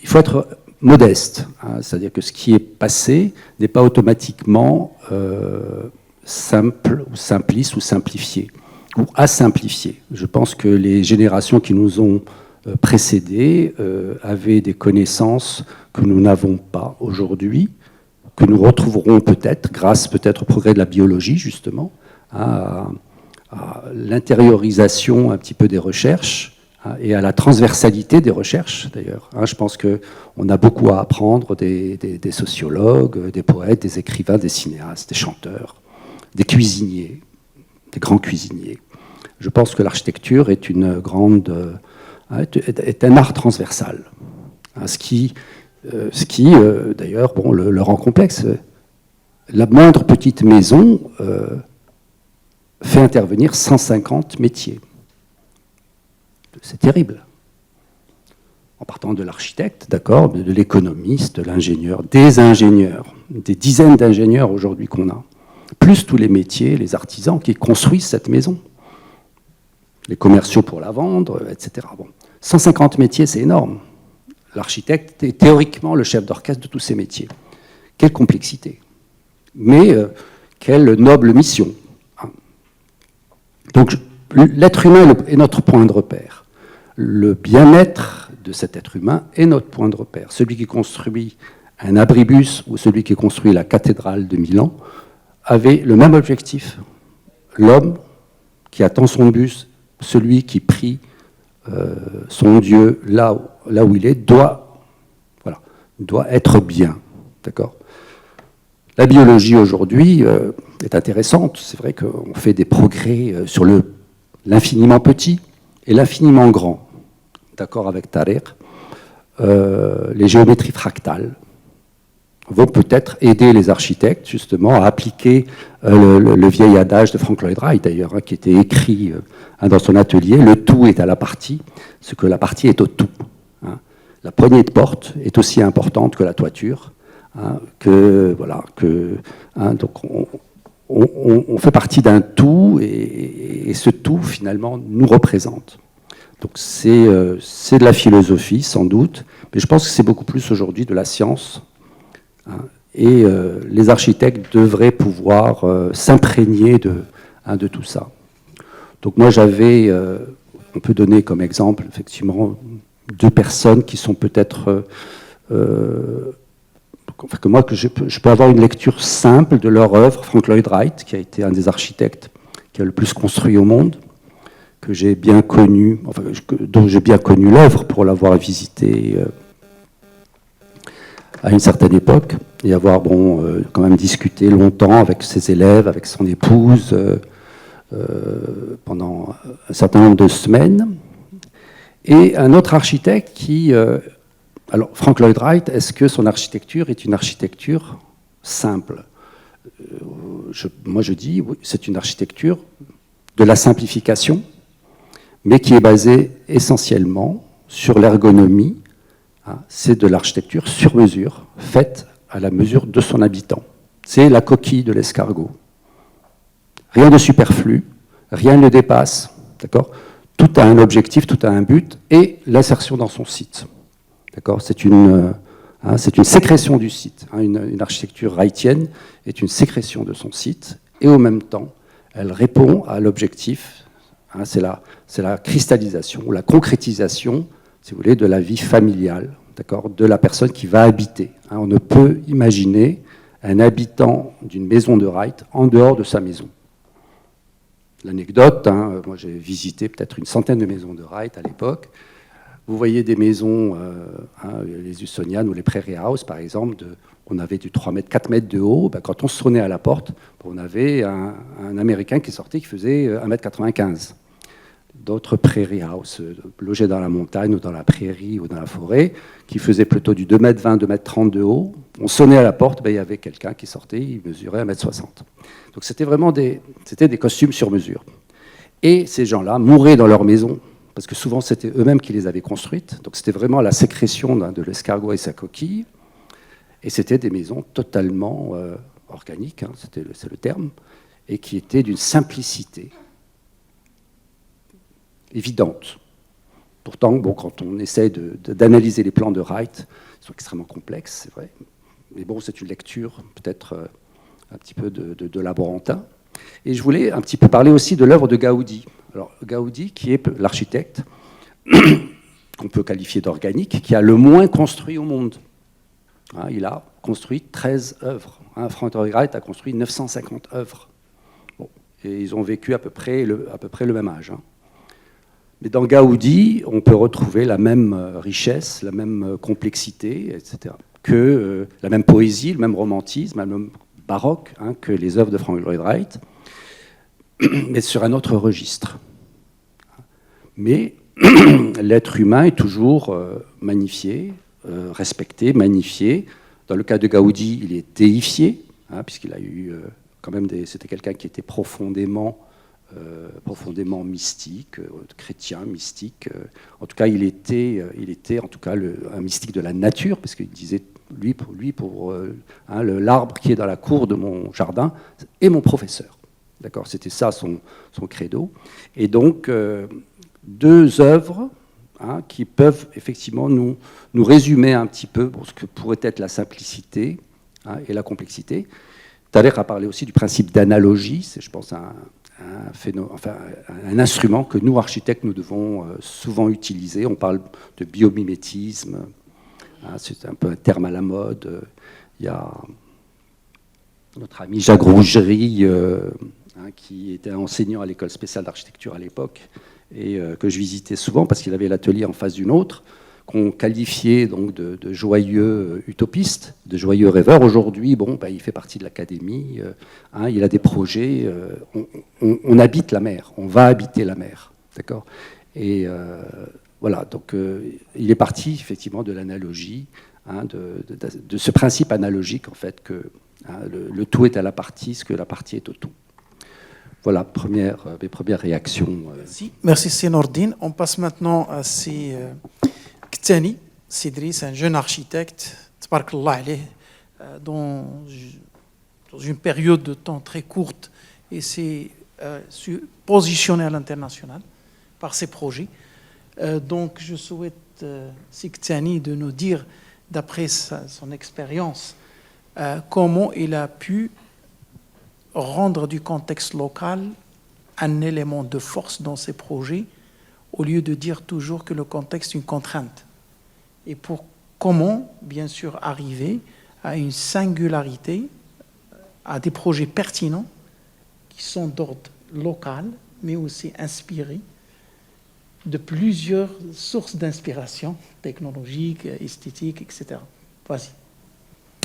[SPEAKER 3] il faut être modeste, c'est-à-dire que ce qui est passé n'est pas automatiquement simple ou simpliste ou simplifié ou à simplifier. Je pense que les générations qui nous ont précédés avaient des connaissances que nous n'avons pas aujourd'hui, que nous retrouverons peut-être, grâce peut-être au progrès de la biologie, justement, à l'intériorisation un petit peu des recherches et à la transversalité des recherches, d'ailleurs. Je pense qu'on a beaucoup à apprendre des sociologues, des poètes, des écrivains, des cinéastes, des chanteurs, des cuisiniers, des grands cuisiniers. Je pense que l'architecture est est un art transversal, ce qui d'ailleurs, le rend complexe. La moindre petite maison fait intervenir 150 métiers. C'est terrible. En partant de l'architecte, d'accord, de l'économiste, de l'ingénieur, des dizaines d'ingénieurs aujourd'hui qu'on a, plus tous les métiers, les artisans qui construisent cette maison, les commerciaux pour la vendre, etc. 150 métiers, c'est énorme. L'architecte est théoriquement le chef d'orchestre de tous ces métiers. Quelle complexité. Mais quelle noble mission. Donc l'être humain est notre point de repère. Le bien-être de cet être humain est notre point de repère. Celui qui construit un abribus ou celui qui construit la cathédrale de Milan avait le même objectif. L'homme qui attend son bus, celui qui prie son Dieu là où il est, doit être bien. D'accord ? La biologie aujourd'hui est intéressante. C'est vrai qu'on fait des progrès sur l'infiniment petit et l'infiniment grand. D'accord avec Tariq. Les géométries fractales vont peut-être aider les architectes justement à appliquer le vieil adage de Frank Lloyd Wright d'ailleurs, qui était écrit dans son atelier: le tout est à la partie, ce que la partie est au tout. La poignée de porte est aussi importante que la toiture. Donc on fait partie d'un tout et ce tout finalement nous représente. Donc c'est de la philosophie sans doute, mais je pense que c'est beaucoup plus aujourd'hui de la science. Et les architectes devraient pouvoir s'imprégner de tout ça. Donc moi on peut donner comme exemple effectivement 2 personnes qui sont peut-être je peux avoir une lecture simple de leur œuvre. Frank Lloyd Wright, qui a été un des architectes qui a le plus construit au monde, que j'ai bien connu, dont j'ai bien connu l'œuvre pour l'avoir visité à une certaine époque, et avoir quand même discuté longtemps avec ses élèves, avec son épouse, pendant un certain nombre de semaines. Et un autre architecte qui... alors, Frank Lloyd Wright, est-ce que son architecture est une architecture simple? Moi, je dis, oui, c'est une architecture de la simplification, mais qui est basée essentiellement sur l'ergonomie. Hein, c'est de l'architecture sur mesure, faite à la mesure de son habitant. C'est la coquille de l'escargot. Rien de superflu, rien ne dépasse, d'accord? Tout a un objectif, tout a un but, et l'insertion dans son site. D'accord? C'est une sécrétion du site. Hein, une architecture wrightienne est une sécrétion de son site, et au même temps, elle répond à l'objectif. Hein, c'est la cristallisation, ou la concrétisation, si vous voulez, de la vie familiale, d'accord, de la personne qui va habiter. Hein, on ne peut imaginer un habitant d'une maison de Wright en dehors de sa maison. L'anecdote, hein, moi j'ai visité peut-être une centaine de maisons de Wright à l'époque. Vous voyez des maisons, les Usonian ou les Prairie House par exemple, on avait du 3 mètres, 4 mètres de haut. Ben, quand on sonnait à la porte, on avait un Américain qui sortait qui faisait 1,95 m. D'autres Prairie House logés dans la montagne ou dans la prairie ou dans la forêt, qui faisaient plutôt du 2,20 m, 2,30 m de haut. On sonnait à la porte, ben, il y avait quelqu'un qui sortait, il mesurait 1,60 m. Donc c'était vraiment des costumes sur mesure. Et ces gens-là mouraient dans leur maison, parce que souvent c'était eux-mêmes qui les avaient construites. Donc c'était vraiment la sécrétion de l'escargot et sa coquille. Et c'était des maisons totalement organiques, hein, c'est le terme, et qui étaient d'une simplicité évidente. Pourtant, bon, quand on essaie d'analyser les plans de Wright, ils sont extrêmement complexes, c'est vrai. Mais bon, c'est une lecture peut-être un petit peu de laborantin. Et je voulais un petit peu parler aussi de l'œuvre de Gaudi. Alors, Gaudi, qui est l'architecte qu'on peut qualifier d'organique, qui a le moins construit au monde. Hein, il a construit 13 œuvres. Hein, Frank Lloyd Wright a construit 950 œuvres. Bon, et ils ont vécu à peu près le même âge. Hein. Mais dans Gaudi, on peut retrouver la même richesse, la même complexité, etc., que la même poésie, le même romantisme, le même baroque, hein, que les œuvres de Frank Lloyd Wright, mais sur un autre registre. Mais l'être humain est toujours magnifié, respecté, magnifié. Dans le cas de Gaudi, il est déifié, hein, puisqu'il a eu quand même c'était quelqu'un qui était profondément mystique, chrétien, mystique. En tout cas, il était en tout cas un mystique de la nature, parce qu'il disait, l'arbre qui est dans la cour de mon jardin est mon professeur. D'accord, c'était ça son credo. Et donc, deux œuvres, hein, qui peuvent effectivement nous résumer un petit peu ce que pourrait être la simplicité, hein, et la complexité. Thaler a parlé aussi du principe d'analogie, c'est, je pense, un instrument que nous, architectes, nous devons souvent utiliser. On parle de biomimétisme, hein, c'est un peu un terme à la mode. Il y a notre ami Jacques Rougerie, hein, qui était enseignant à l'école spéciale d'architecture à l'époque, et que je visitais souvent parce qu'il avait l'atelier en face d'une autre, qu'on qualifiait donc de joyeux utopiste, de joyeux rêveur. Aujourd'hui, il fait partie de l'académie, hein, il a des projets. On habite la mer, on va habiter la mer, d'accord. Et voilà, donc il est parti effectivement de l'analogie, hein, de ce principe analogique en fait que, hein, le tout est à la partie, ce que la partie est au tout. Voilà, mes premières réactions.
[SPEAKER 1] Merci Senordine. On passe maintenant à Ktani, Sidris, un jeune architecte, tabarakallah alayh, dans une période de temps très courte, et s'est positionné à l'international par ses projets. Donc je souhaite, Ktani, de nous dire, d'après son expérience, comment il a pu rendre du contexte local un élément de force dans ses projets, au lieu de dire toujours que le contexte est une contrainte. Et comment, bien sûr, arriver à une singularité, à des projets pertinents qui sont d'ordre local, mais aussi inspirés de plusieurs sources d'inspiration technologiques, esthétiques, etc. Vas-y.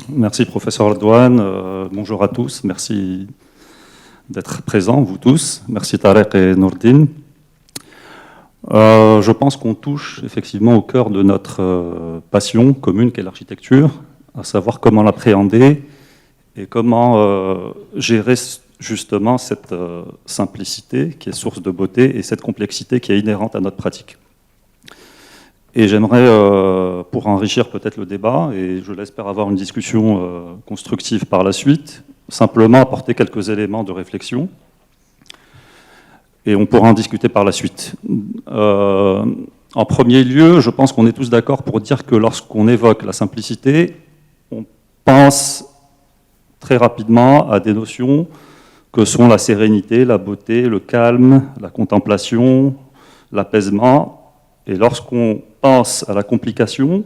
[SPEAKER 4] Merci, professeur Redouane. Bonjour à tous. Merci d'être présents, vous tous. Merci, Tarek et Nourdine. Je pense qu'on touche effectivement au cœur de notre passion commune qu'est l'architecture, à savoir comment l'appréhender et comment gérer justement cette simplicité qui est source de beauté et cette complexité qui est inhérente à notre pratique. Et j'aimerais, pour enrichir peut-être le débat, et je l'espère avoir une discussion constructive par la suite, simplement apporter quelques éléments de réflexion. Et on pourra en discuter par la suite. En premier lieu, je pense qu'on est tous d'accord pour dire que lorsqu'on évoque la simplicité, on pense très rapidement à des notions que sont la sérénité, la beauté, le calme, la contemplation, l'apaisement. Et lorsqu'on pense à la complication,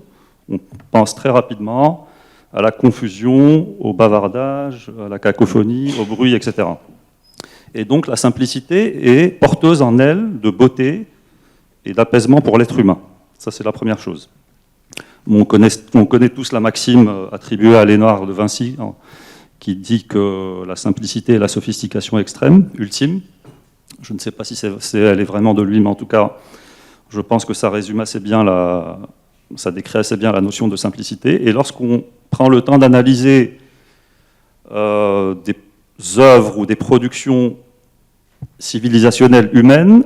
[SPEAKER 4] on pense très rapidement à la confusion, au bavardage, à la cacophonie, au bruit, etc. Et donc la simplicité est porteuse en elle de beauté et d'apaisement pour l'être humain. Ça, c'est la première chose. On connaît tous la maxime attribuée à Léonard de Vinci, qui dit que la simplicité est la sophistication extrême, ultime. Je ne sais pas si elle est vraiment de lui, mais en tout cas, je pense que ça résume assez bien ça décrit assez bien la notion de simplicité. Et lorsqu'on prend le temps d'analyser des œuvres ou des productions civilisationnelles humaines,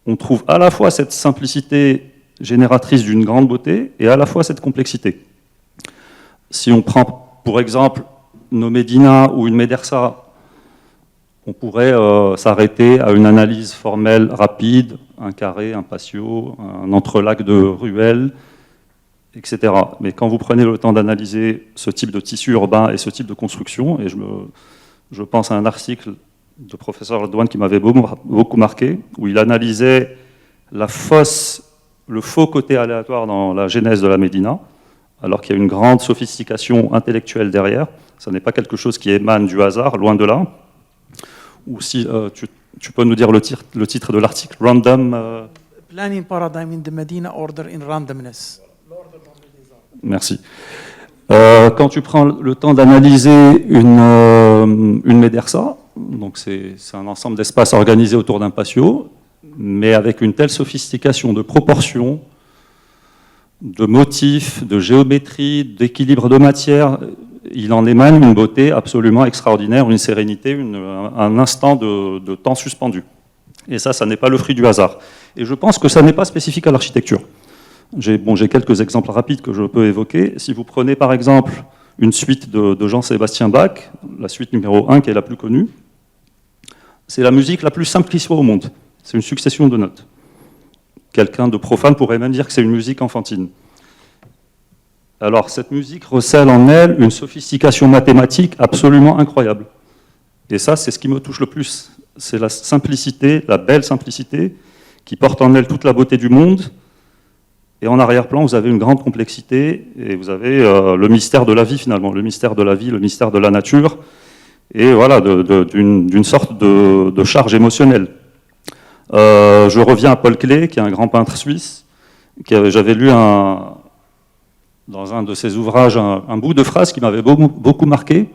[SPEAKER 4] on trouve à la fois cette simplicité génératrice d'une grande beauté et à la fois cette complexité. Si on prend pour exemple nos médinas ou une médersa, on pourrait s'arrêter à une analyse formelle rapide, un carré, un patio, un entrelac de ruelles, etc. Mais quand vous prenez le temps d'analyser ce type de tissu urbain et ce type de construction, et je pense à un article de professeur Redouane qui m'avait beaucoup marqué, où il analysait le faux côté aléatoire dans la genèse de la Médina, alors qu'il y a une grande sophistication intellectuelle derrière. Ce n'est pas quelque chose qui émane du hasard, loin de là. Ou si tu peux nous dire le titre de l'article, Random...
[SPEAKER 1] Planning Paradigm in the Medina Order in Randomness.
[SPEAKER 4] Merci. Quand tu prends le temps d'analyser une médersa, donc c'est un ensemble d'espaces organisés autour d'un patio, mais avec une telle sophistication de proportions, de motifs, de géométrie, d'équilibre de matière, il en émane une beauté absolument extraordinaire, une sérénité, un instant de temps suspendu. Et ça n'est pas le fruit du hasard. Et je pense que ça n'est pas spécifique à l'architecture. J'ai quelques exemples rapides que je peux évoquer. Si vous prenez par exemple une suite de Jean-Sébastien Bach, la suite numéro 1 qui est la plus connue, c'est la musique la plus simple qui soit au monde. C'est une succession de notes. Quelqu'un de profane pourrait même dire que c'est une musique enfantine. Alors cette musique recèle en elle une sophistication mathématique absolument incroyable. Et ça, c'est ce qui me touche le plus. C'est la simplicité, la belle simplicité, qui porte en elle toute la beauté du monde. Et en arrière-plan, vous avez une grande complexité, et vous avez le mystère de la vie finalement, le mystère de la vie, le mystère de la nature, et voilà, d'une sorte de charge émotionnelle. Je reviens à Paul Klee, qui est un grand peintre suisse, j'avais lu dans un de ses ouvrages un bout de phrase qui m'avait beaucoup marqué,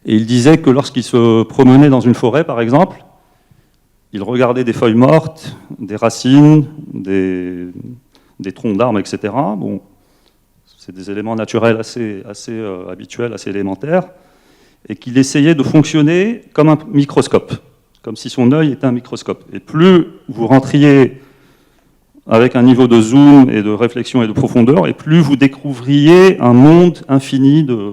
[SPEAKER 4] et il disait que lorsqu'il se promenait dans une forêt, par exemple, il regardait des feuilles mortes, des racines, des troncs d'arbres, etc. Bon, c'est des éléments naturels assez habituels, assez élémentaires, et qu'il essayait de fonctionner comme un microscope, comme si son œil était un microscope. Et plus vous rentriez avec un niveau de zoom et de réflexion et de profondeur, et plus vous découvriez un monde infini de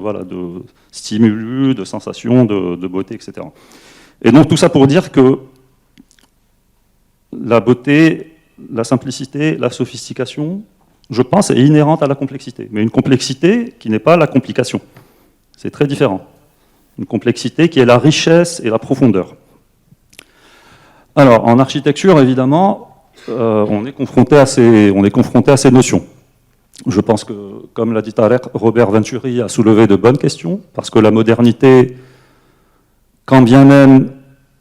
[SPEAKER 4] stimulus, de sensations, de beauté, etc. Et donc tout ça pour dire que la beauté, la simplicité, la sophistication, je pense, est inhérente à la complexité. Mais une complexité qui n'est pas la complication. C'est très différent. Une complexité qui est la richesse et la profondeur. Alors, en architecture, évidemment, on est confronté à ces notions. Je pense que, comme l'a dit Tarek, Robert Venturi a soulevé de bonnes questions, parce que la modernité, quand bien même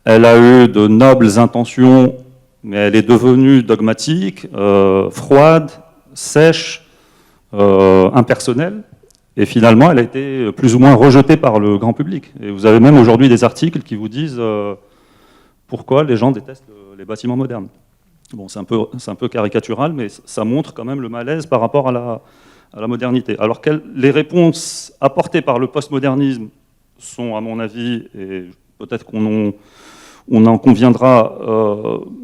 [SPEAKER 4] elle a eu de nobles intentions, mais elle est devenue dogmatique, froide, sèche, impersonnelle, et finalement elle a été plus ou moins rejetée par le grand public. Et vous avez même aujourd'hui des articles qui vous disent pourquoi les gens détestent les bâtiments modernes. Bon, c'est un peu caricatural, mais ça montre quand même le malaise par rapport à la modernité. Alors, les réponses apportées par le postmodernisme sont, à mon avis, et peut-être qu'on en conviendra,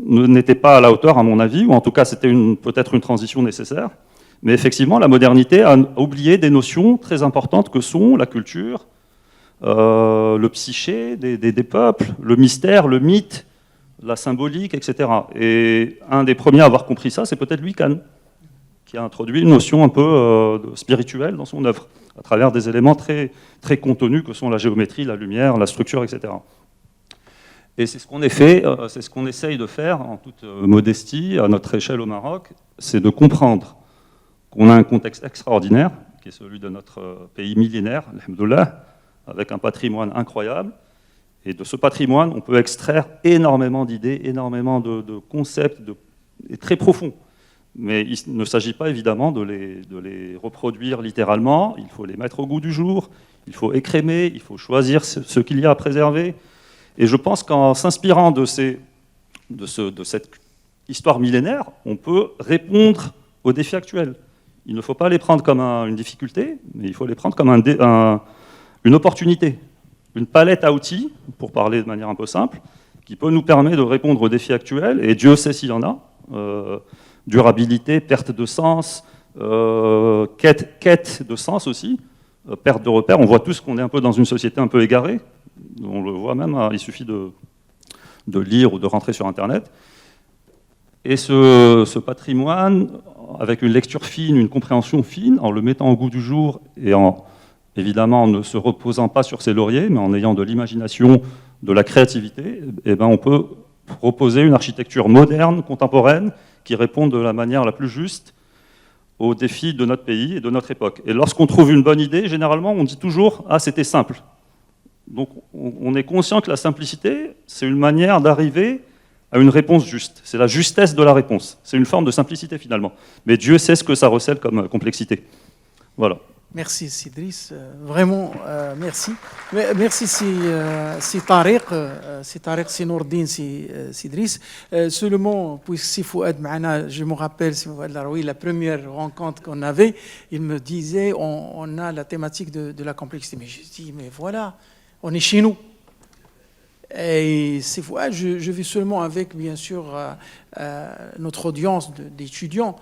[SPEAKER 4] n'étaient pas à la hauteur, à mon avis, ou en tout cas, c'était peut-être une transition nécessaire. Mais effectivement, la modernité a oublié des notions très importantes que sont la culture, le psyché des peuples, le mystère, le mythe, la symbolique, etc. Et un des premiers à avoir compris ça, c'est peut-être Louis Kahn, qui a introduit une notion un peu spirituelle dans son œuvre, à travers des éléments très, très contenus que sont la géométrie, la lumière, la structure, etc. Et c'est ce qu'on c'est ce qu'on essaye de faire en toute modestie, à notre échelle au Maroc, c'est de comprendre qu'on a un contexte extraordinaire, qui est celui de notre pays millénaire, alhamdoulilah, avec un patrimoine incroyable. Et de ce patrimoine, on peut extraire énormément d'idées, énormément de concepts et très profonds. Mais il ne s'agit pas évidemment de les reproduire littéralement, il faut les mettre au goût du jour, il faut écrémer, il faut choisir ce qu'il y a à préserver. Et je pense qu'en s'inspirant de cette histoire millénaire, on peut répondre aux défis actuels. Il ne faut pas les prendre comme une difficulté, mais il faut les prendre comme une opportunité, une palette à outils, pour parler de manière un peu simple, qui peut nous permettre de répondre aux défis actuels, et Dieu sait s'il y en a. Durabilité, perte de sens, quête de sens aussi, perte de repères. On voit tous qu'on est un peu dans une société un peu égarée. On le voit même, il suffit de lire ou de rentrer sur Internet. Et ce patrimoine, avec une lecture fine, une compréhension fine, en le mettant au goût du jour et évidemment en ne se reposant pas sur ses lauriers, mais en ayant de l'imagination, de la créativité, eh ben on peut proposer une architecture moderne, contemporaine, qui répond de la manière la plus juste aux défis de notre pays et de notre époque. Et lorsqu'on trouve une bonne idée, généralement, on dit toujours « Ah, c'était simple ». Donc on est conscient que la simplicité, c'est une manière d'arriver à une réponse juste. C'est la justesse de la réponse. C'est une forme de simplicité, finalement. Mais Dieu sait ce que ça recèle comme complexité. Voilà.
[SPEAKER 1] Merci Sidris, vraiment merci. Merci c'est Tariq, c'est Nourdine, c'est Sidris. Seulement, puisque Fouad Maana, je me rappelle, Fouad Laroui, la première rencontre qu'on avait, il me disait on a la thématique de la complexité. Mais je dis mais voilà, on est chez nous. Et c'est Fouad, je vis seulement avec bien sûr notre audience d'étudiants.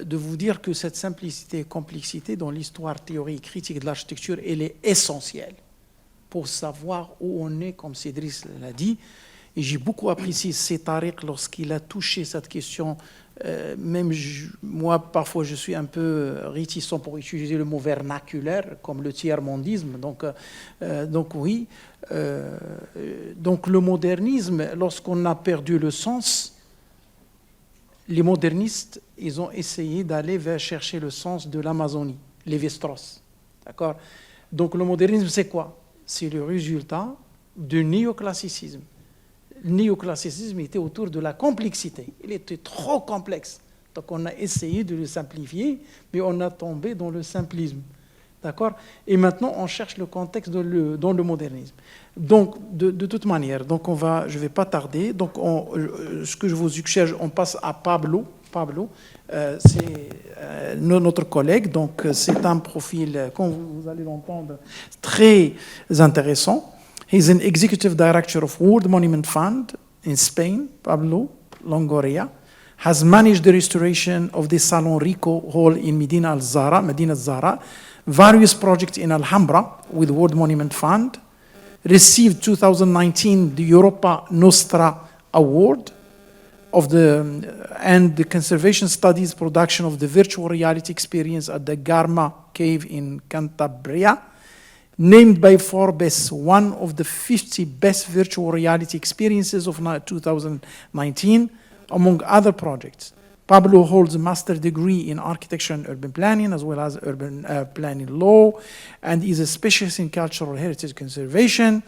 [SPEAKER 1] De vous dire que cette simplicité et complexité dans l'histoire théorique critique de l'architecture, elle est essentielle pour savoir où on est, comme Cédric l'a dit. Et j'ai beaucoup apprécié Tariq lorsqu'il a touché cette question. Moi, parfois, je suis un peu réticent pour utiliser le mot vernaculaire, comme le tiers-mondisme. Donc oui. Donc le modernisme, lorsqu'on a perdu le sens, les modernistes, ils ont essayé d'aller vers chercher le sens de l'Amazonie, Lévi-Strauss. D'accord ? Donc le modernisme, c'est quoi ? C'est le résultat du néoclassicisme. Le néoclassicisme était autour de la complexité. Il était trop complexe. Donc on a essayé de le simplifier, mais on a tombé dans le simplisme. D'accord ? Et maintenant, on cherche le contexte dans le modernisme. Donc, de toute manière, donc je ne vais pas tarder. Donc, ce que je vous suggère, on passe à Pablo. Pablo, c'est notre collègue. Donc, c'est un profil, comme vous allez l'entendre, très intéressant. He's an executive director of World Monument Fund in Spain, Pablo Longoria. Has managed the restoration of the Salon Rico Hall in Medina al-Zahra, various projects in Alhambra with World Monument Fund, received 2019 the Europa Nostra Award and the Conservation Studies production of the virtual reality experience at the Garma Cave in Cantabria, named by Forbes one of the 50 best virtual reality experiences of 2019, among other projects. Pablo holds a master degree in architecture and urban planning, as well as urban planning law, and is a specialist in cultural heritage conservation.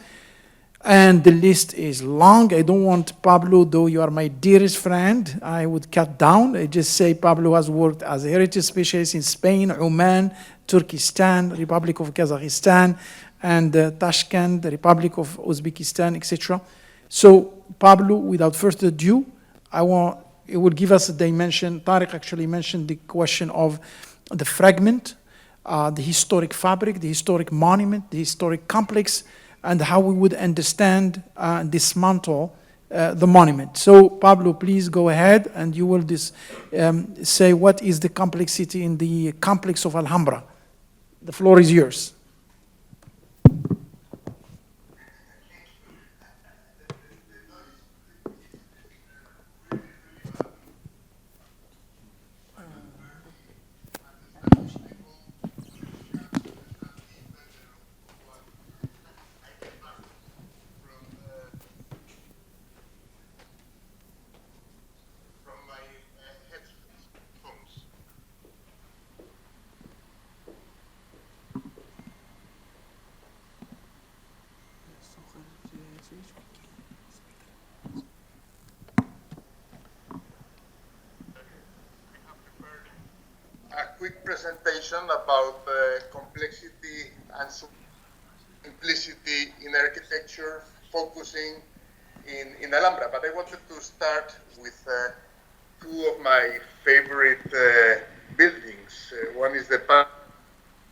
[SPEAKER 1] And the list is long. I don't want Pablo, though you are my dearest friend, I would cut down. I just say Pablo has worked as a heritage specialist in Spain, Oman, Turkestan, Republic of Kazakhstan, and Tashkent, the Republic of Uzbekistan, etc. So Pablo, without further ado, it will give us a dimension. Tariq actually mentioned the question of the fragment, the historic fabric, the historic monument, the historic complex, and how we would understand and dismantle the monument. So Pablo, please go ahead, and you will say what is the complexity in the complex of Alhambra. The floor is yours.
[SPEAKER 5] A quick presentation about complexity and simplicity in architecture, focusing in Alhambra. But I wanted to start with two of my favorite buildings. One is the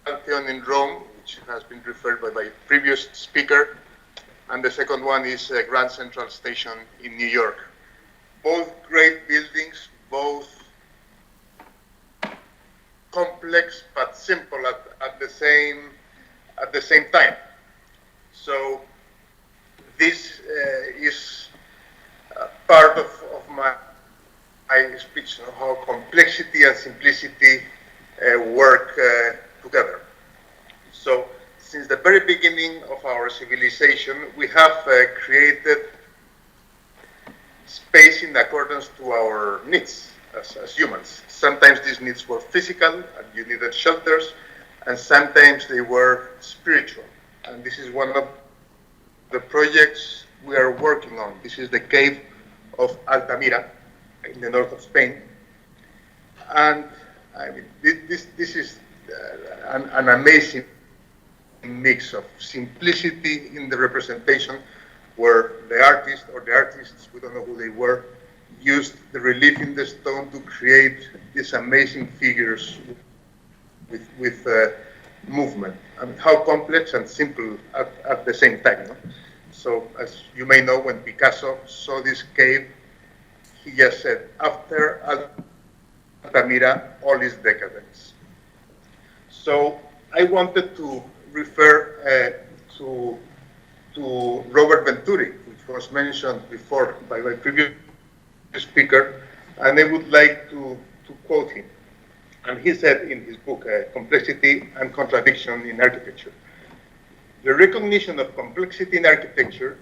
[SPEAKER 5] Pantheon in Rome, which has been referred by my previous speaker, and the second one is Grand Central Station in New York. Both great buildings, both complex but simple at the same time. So this is part of my speech, how complexity and simplicity work together. So since the very beginning of our civilization, we have created space in accordance to our needs as humans. Sometimes these needs were physical, and you needed shelters, and sometimes they were spiritual. And this is one of the projects we are working on. This is the cave of Altamira in the north of Spain. And I mean, this is an amazing mix of simplicity in the representation, where the artist or the artists, we don't know who they were, used the relief in the stone to create these amazing figures with movement. I mean, how complex and simple at the same time. No? So, as you may know, when Picasso saw this cave, he just said, after Altamira, all is decadence. So, I wanted to refer to Robert Venturi, which was mentioned before by my previous speaker, and I would like to quote him. And he said in his book, Complexity and Contradiction in Architecture, the recognition of complexity in architecture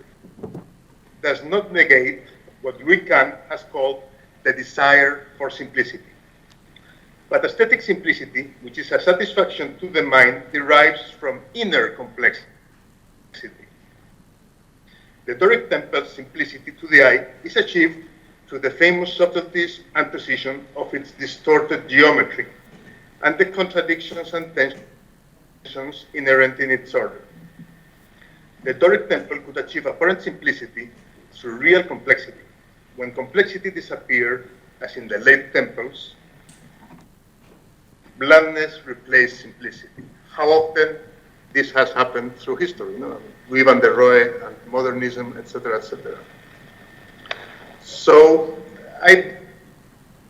[SPEAKER 5] does not negate what Kant has called the desire for simplicity. But aesthetic simplicity, which is a satisfaction to the mind, derives from inner complexity. The Doric temple's simplicity to the eye is achieved through the famous subtleties and precision of its distorted geometry and the contradictions and tensions inherent in its order. The Doric temple could achieve apparent simplicity through real complexity. When complexity disappeared, as in the late temples, bluntness replaced simplicity. How often this has happened through history, Louis van der Rohe and modernism, etc., etc. So I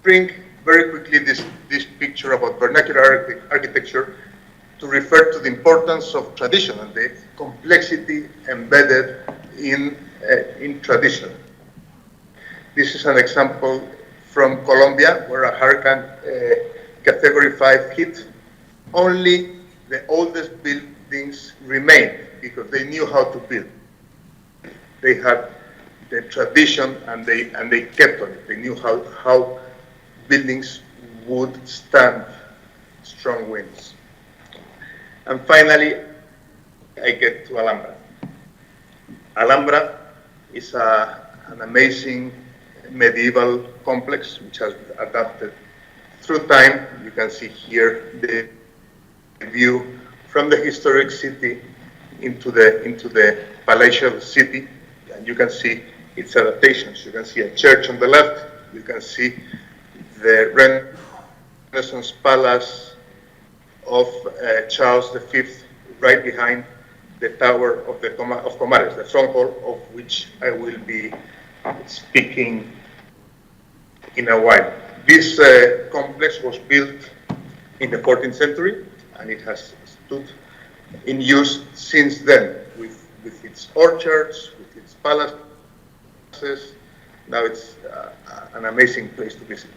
[SPEAKER 5] bring very quickly this picture about vernacular architecture to refer to the importance of tradition and the complexity embedded in tradition. This is an example from Colombia, where a hurricane category 5 hit. Only the oldest buildings remained because they knew how to build. They had the tradition and they kept on it. They knew how buildings would stand strong winds. And finally, I get to Alhambra. Alhambra is an amazing medieval complex which has adapted through time. You can see here the view from the historic city into the palatial city, and you can see its adaptations. You can see a church on the left. You can see the Renaissance palace of Charles V right behind the Tower of Comares, the stronghold of which I will be speaking in a while. This complex was built in the 14th century, and it has stood in use since then, with its orchards, with its palaces. Now it's an amazing place to visit.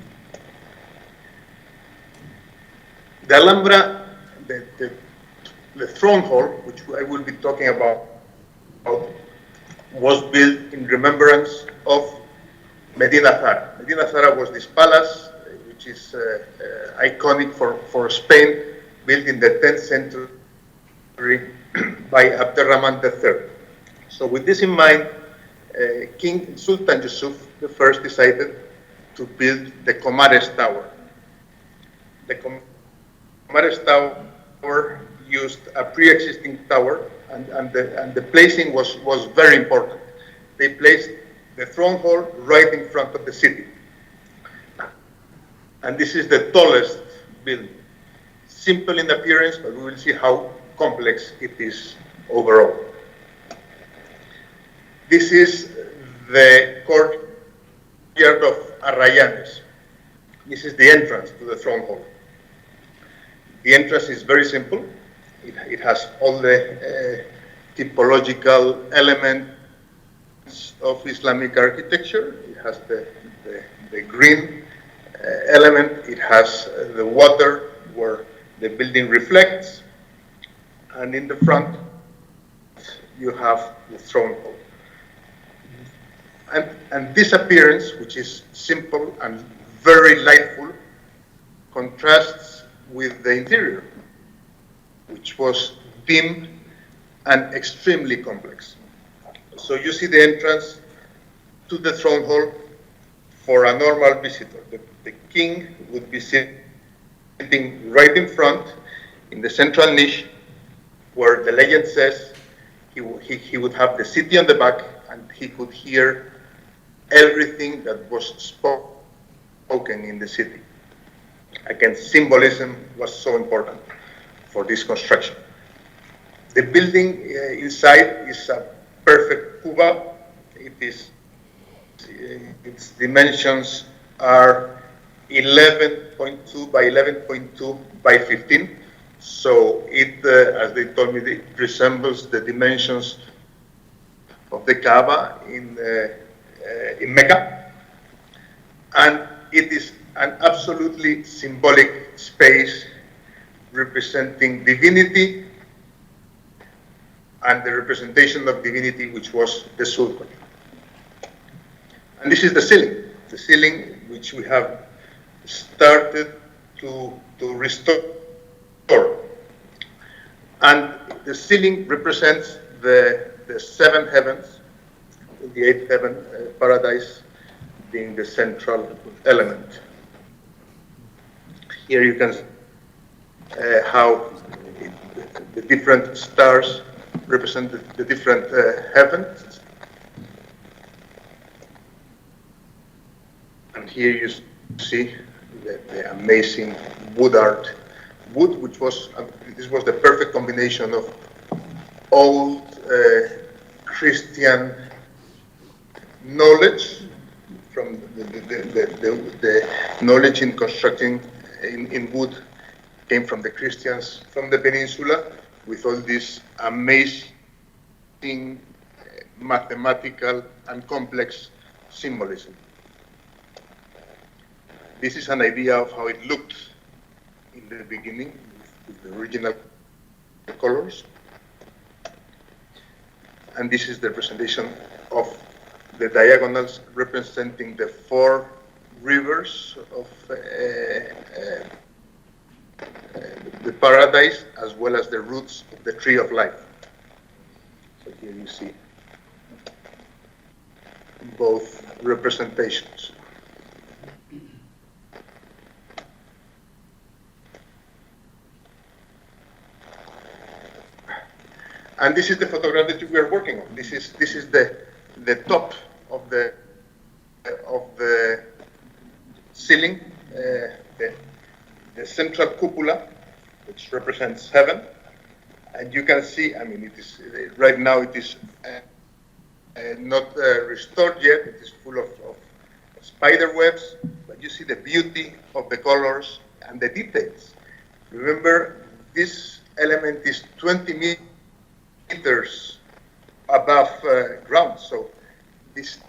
[SPEAKER 5] The Alhambra, the throne hall, which I will be talking about, was built in remembrance of Medina Zara. Medina Zara was this palace, which is iconic for Spain, built in the 10th century by Abderrahman III. So with this in mind, King Sultan Yusuf I decided to build the Comares Tower. The Comares Tower used a pre-existing tower, and the placing was very important. They placed the throne hall right in front of the city. And this is the tallest building. Simple in appearance, but we will see how complex it is overall. This is the courtyard of Arrayanes. This is the entrance to the throne hall. The entrance is very simple. It has all the typological elements of Islamic architecture. It has the green element. It has the water where the building reflects. And in the front, you have the throne hall. And this appearance, which is simple and very lightful, contrasts with the interior, which was dim and extremely complex. So you see the entrance to the throne hall for a normal visitor. The king would be sitting right in front in the central niche, where the legend says he would have the city on the back, and he could hear everything that was spoken in the city. Again, symbolism was so important for this construction. The building inside is a perfect cuba. Its dimensions are 11.2 by 11.2 by 15. So it, as they told me, it resembles the dimensions of the Kaaba in Mecca. And it is an absolutely symbolic space representing divinity and the representation of divinity, which was the Sultan. And this is the ceiling which we have started to restore. And the ceiling represents the seven heavens, the eighth heaven, paradise, being the central element. Here you can see how the different stars represent the different heavens. And here you see the amazing wood art. Wood, which was, this was the perfect combination of old Christian knowledge from the knowledge in constructing in wood came from the Christians from the peninsula, with all this amazing mathematical and complex symbolism. This is an idea of how it looked in the beginning with the original colors. And this is the representation of the diagonals representing the four rivers pillars of the paradise, as well as the roots of the tree of life. So here you see both representations. And this is the photograph that we are working on. This is the top of the ceiling, the central cupola, which represents heaven. And you can see, I mean, it is right now it is not restored yet. It is full of spider webs, but you see the beauty of the colors and the details. Remember, this element is 20 meters above ground, so these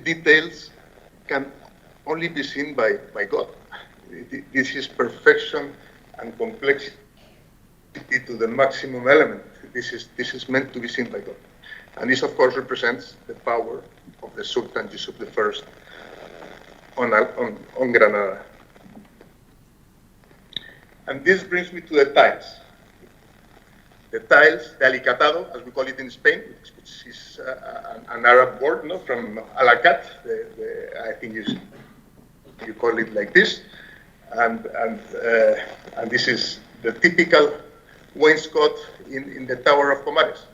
[SPEAKER 5] details can only be seen by God. This is perfection and complexity to the maximum element. This is meant to be seen by God. And this, of course, represents the power of the Sultan Yusuf I on Granada. And this brings me to the tiles. The tiles, the alicatado, as we call it in Spain, which is an Arab word, no, from alacat. I think you call it like this, and this is the typical wainscot in the Tower of Comares.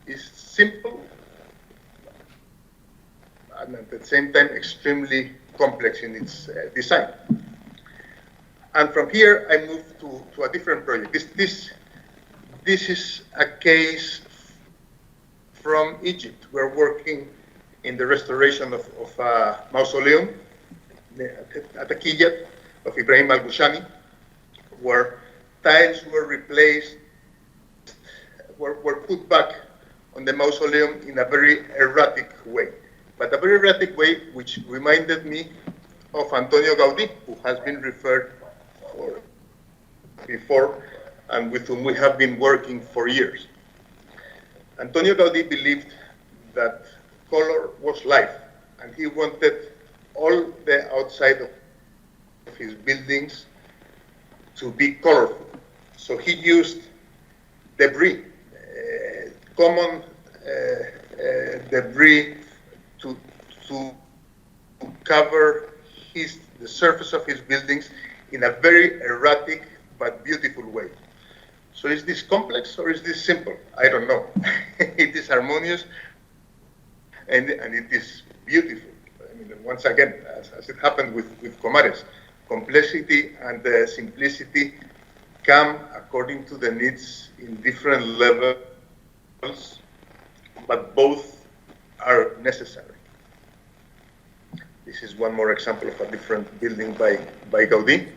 [SPEAKER 5] It's simple and at the same time extremely complex in its design. And from here, I move to a different project. This is a case from Egypt. We're working in the restoration of a mausoleum at Taqiyat of Ibrahim al-Bushani, where tiles were replaced, were put back on the mausoleum in a very erratic way. But a very erratic way which reminded me of Antonio Gaudí, who has been referred for before, and with whom we have been working for years. Antonio Gaudí believed that color was life, and he wanted all the outside of his buildings to be colorful. So he used debris, common debris to cover the surface of his buildings in a very erratic but beautiful way. So is this complex or is this simple? I don't know. It is harmonious and it is beautiful. I mean, once again, as it happened with Comares, complexity and simplicity come according to the needs in different levels, but both are necessary. This is one more example of a different building by Gaudí.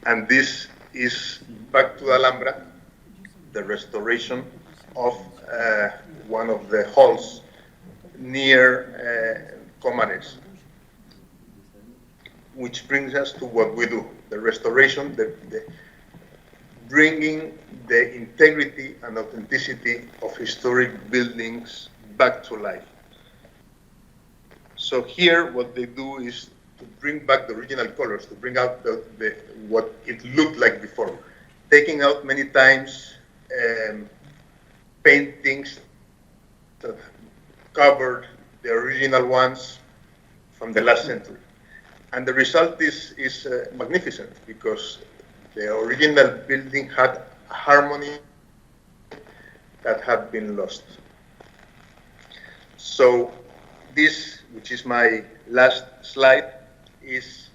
[SPEAKER 5] And this is back to Alhambra, the restoration of one of the halls near Comares, which brings us to what we do, the restoration, the bringing the integrity and authenticity of historic buildings back to life. So here what they do is to bring back the original colors, to bring out what it looked like before, taking out many times paintings that covered the original ones from the last century. And the result is magnificent, because the original building had a harmony that had been lost. So this, which is my last slide, is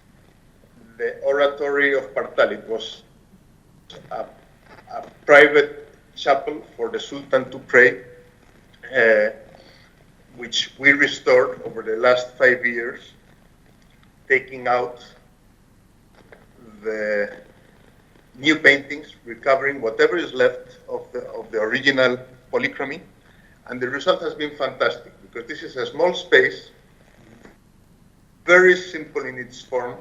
[SPEAKER 5] the oratory of Partal. It was a private chapel for the Sultan to pray, which we restored over the last 5 years, taking out the new paintings, recovering whatever is left of the original polychromy, and the result has been fantastic, because this is a small space, very simple in its form,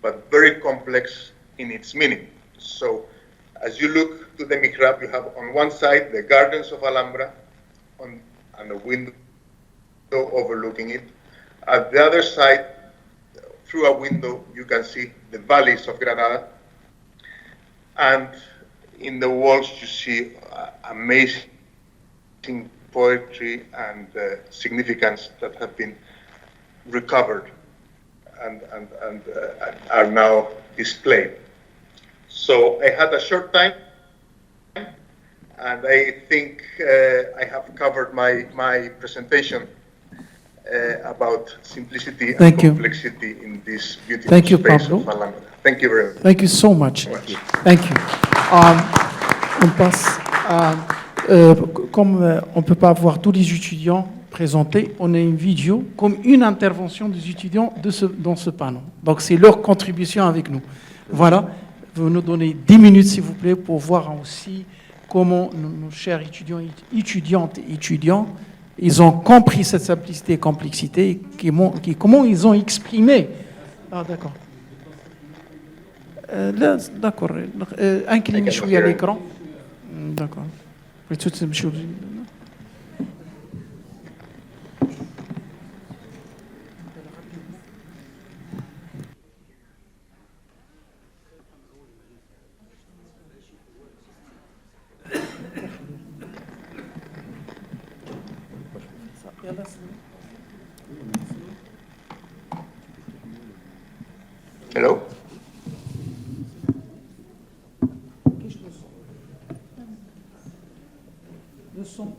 [SPEAKER 5] but very complex in its meaning. So as you look to the mihrab, you have on one side the gardens of Alhambra, and the windows overlooking it. At the other side, through a window, you can see the valleys of Granada. And in the walls, you see amazing poetry and significance that have been recovered and are now displayed. So I had a short time, and I think I have covered my presentation about simplicity and
[SPEAKER 1] Thank you.
[SPEAKER 5] complexity in this beautiful
[SPEAKER 1] Thank you,
[SPEAKER 5] space
[SPEAKER 1] Pablo.
[SPEAKER 5] of Alhambra. Thank you very much.
[SPEAKER 1] Thank you so much. Thank you. On passe à, comme on ne peut pas voir tous les étudiants présentés, on a une vidéo comme une intervention des étudiants dans ce panneau. Donc c'est leur contribution avec nous. Voilà, vous nous donnez 10 minutes s'il vous plaît pour voir aussi comment nos chers étudiantes et étudiants, ils ont compris cette simplicité et complexité, et comment ils ont exprimé. Ah d'accord. لا d'accord. inclinez شوية l'écran. D'accord.
[SPEAKER 5] Hello?
[SPEAKER 1] Le son.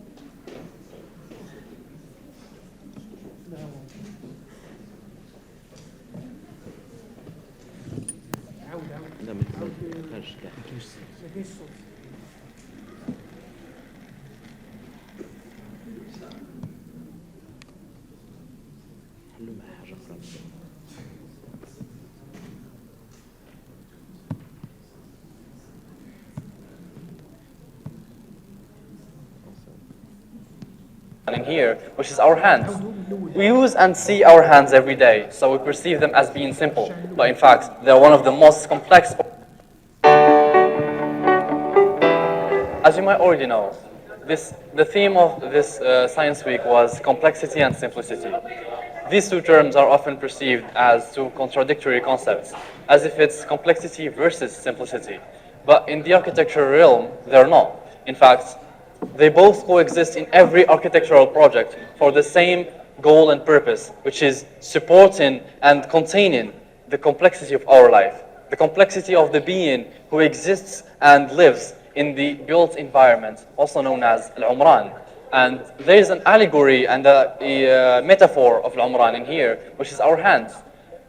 [SPEAKER 6] In here, which is our hands. We use and see our hands every day, so we perceive them as being simple, but in fact, they're one of the most complex. As you might already know, the theme of this Science Week was complexity and simplicity. These two terms are often perceived as two contradictory concepts, as if it's complexity versus simplicity. But in the architecture realm, they're not. In fact, they both coexist in every architectural project for the same goal and purpose, which is supporting and containing the complexity of our life, the complexity of the being who exists and lives in the built environment, also known as Al-Umran. And there is an allegory and a metaphor of Al-Umran in here, which is our hands.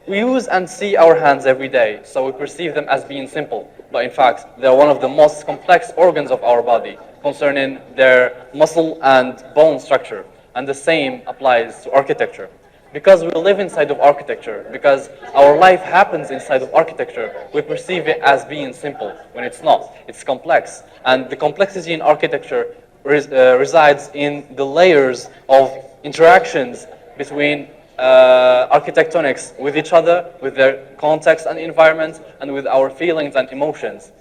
[SPEAKER 6] We use and see our hands every day, so we perceive them as being simple, but in fact, they're one of the most complex organs of our body, concerning their muscle and bone structure. And the same applies to architecture. Because we live inside of architecture, because our life happens inside of architecture, we perceive it as being simple, when it's not. It's complex. And the complexity in architecture resides in the layers of interactions between architectonics with each other, with their context and environment, and with our feelings and emotions,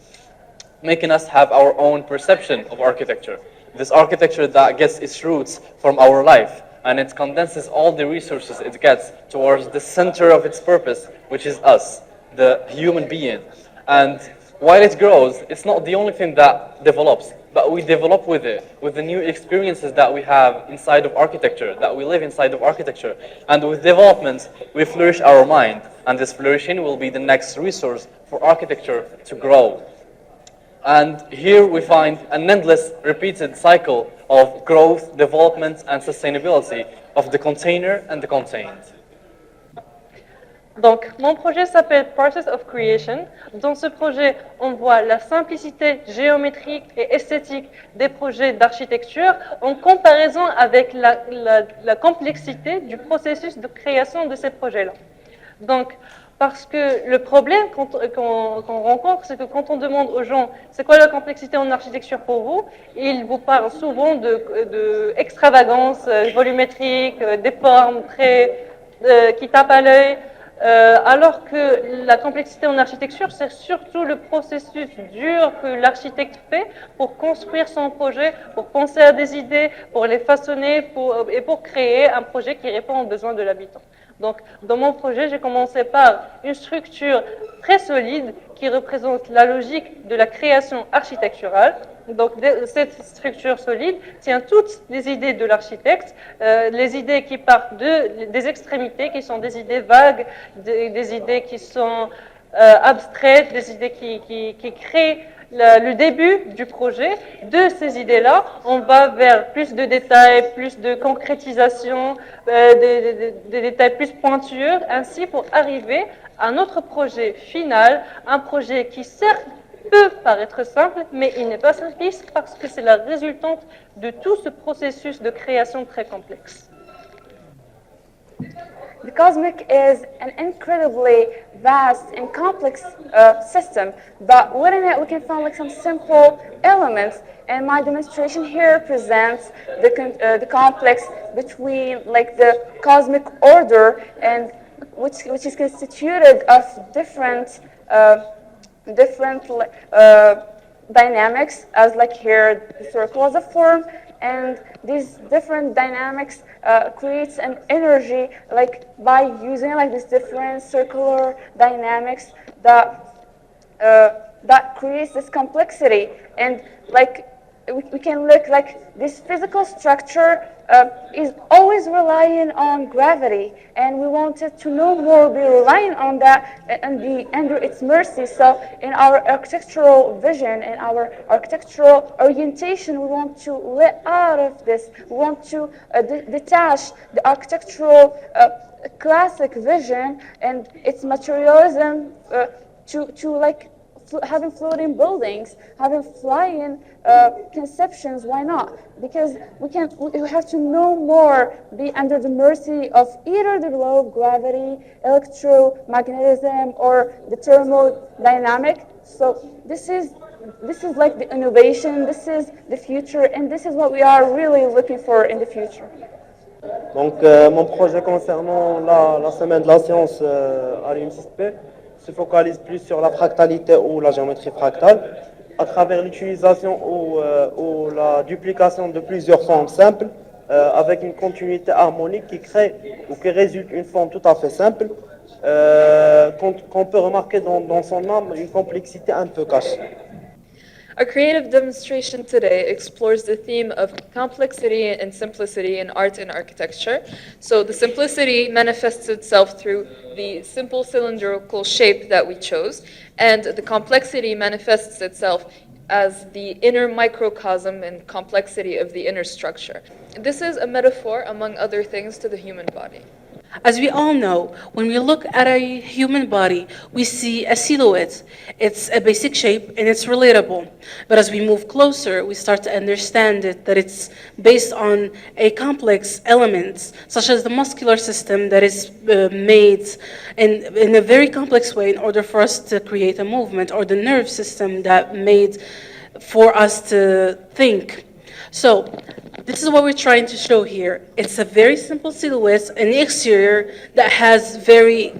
[SPEAKER 6] making us have our own perception of architecture. This architecture that gets its roots from our life, and it condenses all the resources it gets towards the center of its purpose, which is us, the human being. And while it grows, it's not the only thing that develops, but we develop with it, with the new experiences that we have inside of architecture, that we live inside of architecture. And with development, we flourish our mind, and this flourishing will be the next resource for architecture to grow. And here we find an endless repeated cycle of growth, development, and sustainability of the container and the contained.
[SPEAKER 7] Donc, mon projet s'appelle Process of Creation. Dans ce projet, on voit la simplicité géométrique et esthétique des projets d'architecture en comparaison avec la complexité du processus de création de ces projets-là. Donc, parce que le problème qu'on rencontre, c'est que quand on demande aux gens c'est quoi la complexité en architecture pour vous, ils vous parlent souvent de extravagance volumétrique, des formes très qui tapent à l'œil, Alors que la complexité en architecture, c'est surtout le processus dur que l'architecte fait pour construire son projet, pour penser à des idées, pour les façonner et pour créer un projet qui répond aux besoins de l'habitant. Donc, dans mon projet, j'ai commencé par une structure très solide qui représente la logique de la création architecturale. Donc, cette structure solide tient toutes les idées de l'architecte, les idées qui partent des extrémités, qui sont des idées vagues, des idées qui sont abstraites, des idées qui créent le début du projet. De ces idées-là, on va vers plus de détails, plus de concrétisation, des détails plus pointueux, ainsi pour arriver à notre projet final, un projet qui certes peut paraître simple, mais il n'est pas simpliste parce que c'est la résultante de tout ce processus de création très complexe.
[SPEAKER 8] The cosmic is an incredibly vast and complex system, but within it we can find like some simple elements. And my demonstration here presents the complex between like the cosmic order and which is constituted of different dynamics, as like here the circle as a form, and these different dynamics creates an energy like by using like these different circular dynamics that creates this complexity. And like we can look like this physical structure is always relying on gravity, and we wanted to no more be relying on that and be under its mercy. So in our architectural vision and our architectural orientation, we want to let out of this. We want to detach the architectural classic vision and its materialism to like having floating buildings, having flying conceptions. Why not? Because we have to no more be under the mercy of either the law of gravity, electromagnetism, or the thermodynamic. So this is like the innovation, this is the future, and this is what we are really looking for in the future.
[SPEAKER 9] Donc mon projet concernant la semaine de la science à l'UNCISP se focalise plus sur la fractalité ou la géométrie fractale à travers l'utilisation ou la duplication de plusieurs formes simples avec une continuité harmonique qui crée ou qui résulte une forme tout à fait simple qu'on peut remarquer dans son âme une complexité un peu cachée.
[SPEAKER 10] Our creative demonstration today explores the theme of complexity and simplicity in art and architecture. So the simplicity manifests itself through the simple cylindrical shape that we chose, and the complexity manifests itself as the inner microcosm and complexity of the inner structure. This is a metaphor, among other things, to the human body.
[SPEAKER 11] As we all know, when we look at a human body, we see a silhouette. It's a basic shape and it's relatable. But as we move closer, we start to understand that it's based on a complex elements, such as the muscular system that is made in a very complex way in order for us to create a movement, or the nerve system that made for us to think. So this is what we're trying to show here. It's a very simple silhouette in the exterior that has very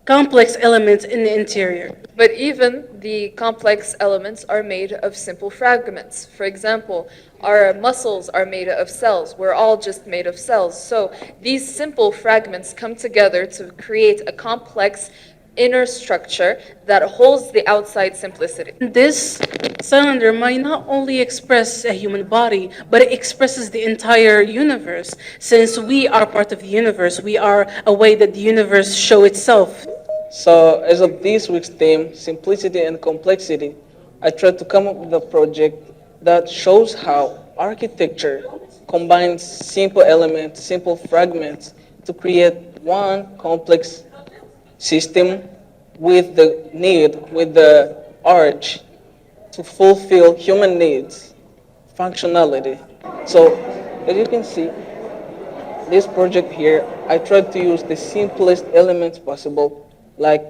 [SPEAKER 11] complex elements in the interior.
[SPEAKER 10] But even the complex elements are made of simple fragments. For example, our muscles are made of cells. We're all just made of cells. So these simple fragments come together to create a complex inner structure that holds the outside simplicity.
[SPEAKER 11] This cylinder might not only express a human body, but it expresses the entire universe. Since we are part of the universe, we are a way that the universe shows itself.
[SPEAKER 12] So as of this week's theme, simplicity and complexity, I tried to come up with a project that shows how architecture combines simple elements, simple fragments to create one complex system with the urge to fulfill human needs, functionality. So as you can see, this project here, I tried to use the simplest elements possible, like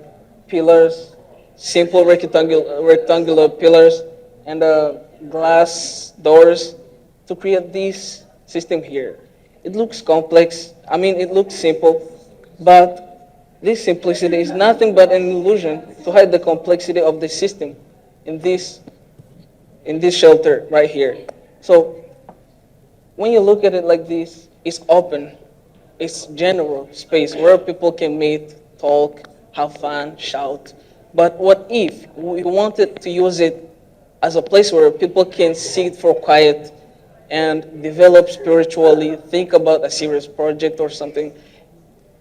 [SPEAKER 12] pillars, simple rectangular pillars, and glass doors to create this system here. It looks complex, it looks simple, but this simplicity is nothing but an illusion to hide the complexity of the system in this shelter right here. So when you look at it like this, it's open, it's general space where people can meet, talk, have fun, shout. But what if we wanted to use it as a place where people can sit for quiet and develop spiritually, think about a serious project or something?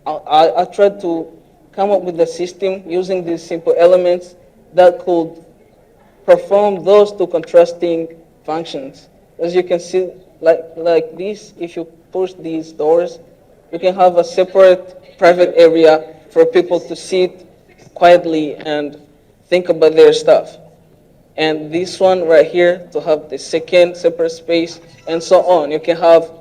[SPEAKER 12] I tried to come up with a system using these simple elements that could perform those two contrasting functions. As you can see, like this, if you push these doors, you can have a separate private area for people to sit quietly and think about their stuff. And this one right here to have the second separate space, and so on. You can have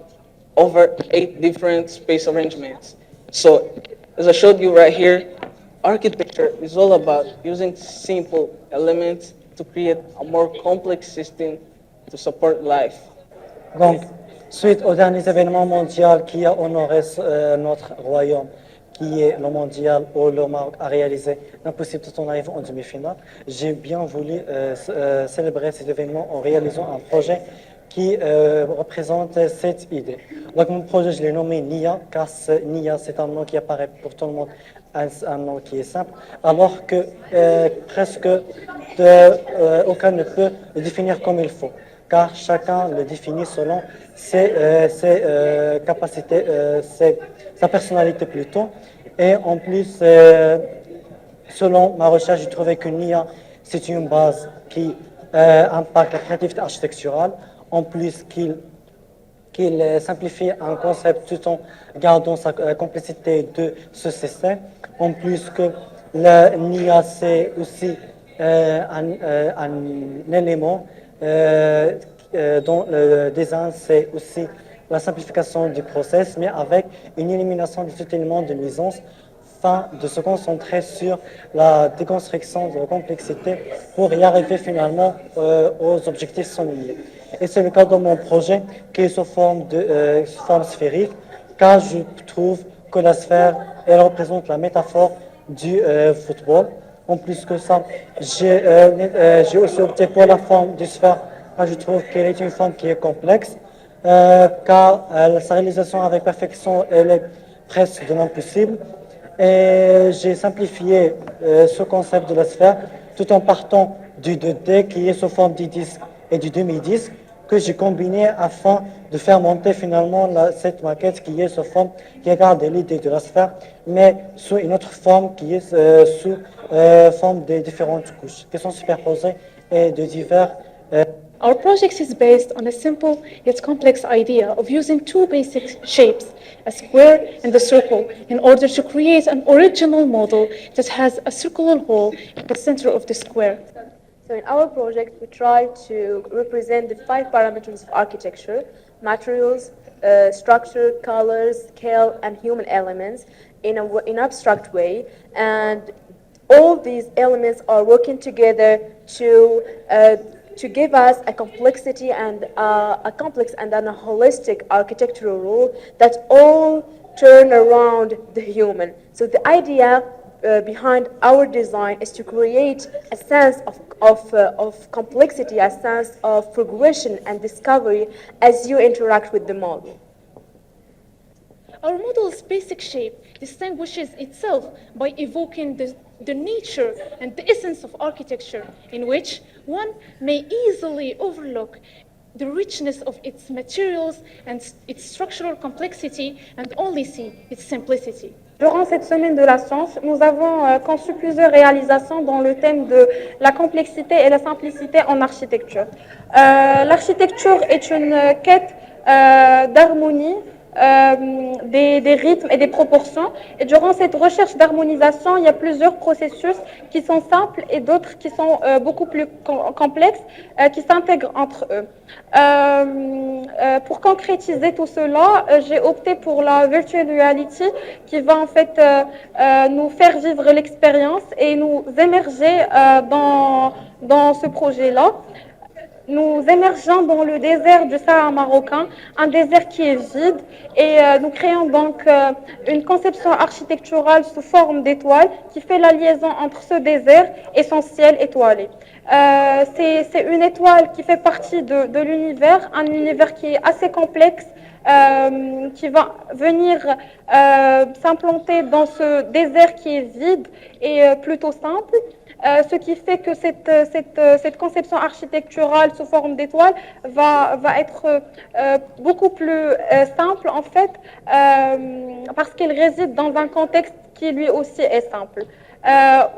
[SPEAKER 12] over 8 different space arrangements. So, as I showed you right here, architecture is all about using simple elements to create a more complex system to support life.
[SPEAKER 13] Donc, suite aux derniers événements mondiaux qui a honoré notre royaume, qui est le mondial où le Maroc a réalisé l'impossible tout en arrivant en demi-finale, j'ai bien voulu célébrer cet événement en réalisant un projet qui représente cette idée. Donc mon projet, je l'ai nommé NIA, car NIA, c'est un nom qui apparaît pour tout le monde, un nom qui est simple, alors que presque aucun ne peut le définir comme il faut, car chacun le définit selon ses capacités, sa personnalité plutôt. Et en plus, selon ma recherche, j'ai trouvé que NIA, c'est une base qui impacte la créativité architecturale, en plus qu'il simplifie un concept tout en gardant sa complexité de ce système. En plus que le NIA, c'est aussi un élément dont le design, c'est aussi la simplification du process, mais avec une élimination de tout élément de nuisance, afin de se concentrer sur la déconstruction de la complexité pour y arriver finalement aux objectifs soulignés. Et c'est le cas de mon projet qui est sous forme sphérique, car je trouve que la sphère, elle représente la métaphore du football. En plus que ça, j'ai aussi opté pour la forme du sphère, car je trouve qu'elle est une forme qui est complexe, car sa réalisation avec perfection, elle est presque de l'impossible. Et j'ai simplifié ce concept de la sphère tout en partant du 2D qui est sous forme du disque et du demi-disque que j'ai combiné afin de faire monter finalement cette maquette qui est sous forme, qui garde l'idée de la sphère, mais sous une autre forme qui est sous forme des différentes couches qui sont superposées et de divers.
[SPEAKER 14] Our project is based on a simple yet complex idea of using two basic shapes, a square and a circle, in order to create an original model that has a circular hole in the center of the square.
[SPEAKER 8] So in our project, we try to represent the 5 parameters of architecture: materials, structure, colors, scale, and human elements in an abstract way. And all these elements are working together to give us a complexity and a complex and a holistic architectural rule that all turn around the human. So the idea behind our design is to create a sense of complexity, a sense of progression and discovery as you interact with the model.
[SPEAKER 14] Our model's basic shape distinguishes itself by evoking the nature and the essence of architecture, in which one may easily overlook the richness of its materials and its structural complexity and only see its simplicity.
[SPEAKER 7] Durant cette semaine de la science, nous avons conçu plusieurs réalisations dans le thème de la complexité et la simplicité en architecture. L'architecture est une quête d'harmonie, des rythmes et des proportions. Et durant cette recherche d'harmonisation, il y a plusieurs processus qui sont simples et d'autres qui sont beaucoup plus complexes, qui s'intègrent entre eux. Pour concrétiser tout cela, j'ai opté pour la virtual reality qui va en fait nous faire vivre l'expérience et nous émerger dans ce projet-là.
[SPEAKER 8] nous émergeons dans le désert du Sahara marocain, un désert qui est vide, et nous créons donc une conception architecturale sous forme d'étoile qui fait la liaison entre ce désert et son ciel étoilé. C'est une étoile qui fait partie de l'univers, un univers qui est assez complexe, qui va venir s'implanter dans ce désert qui est vide et plutôt simple. Ce qui fait que cette conception architecturale sous forme d'étoile va être beaucoup plus simple en fait, parce qu'elle réside dans un contexte qui lui aussi est simple.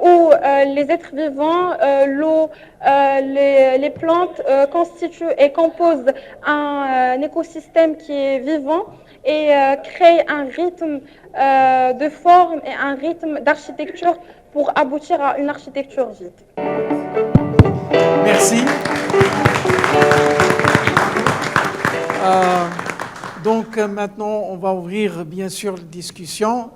[SPEAKER 8] Où les êtres vivants, l'eau, les plantes constituent et composent un écosystème qui est vivant et créent un rythme de forme et un rythme d'architecture pour aboutir à une architecture vide.
[SPEAKER 1] Merci. Donc maintenant, on va ouvrir bien sûr la discussion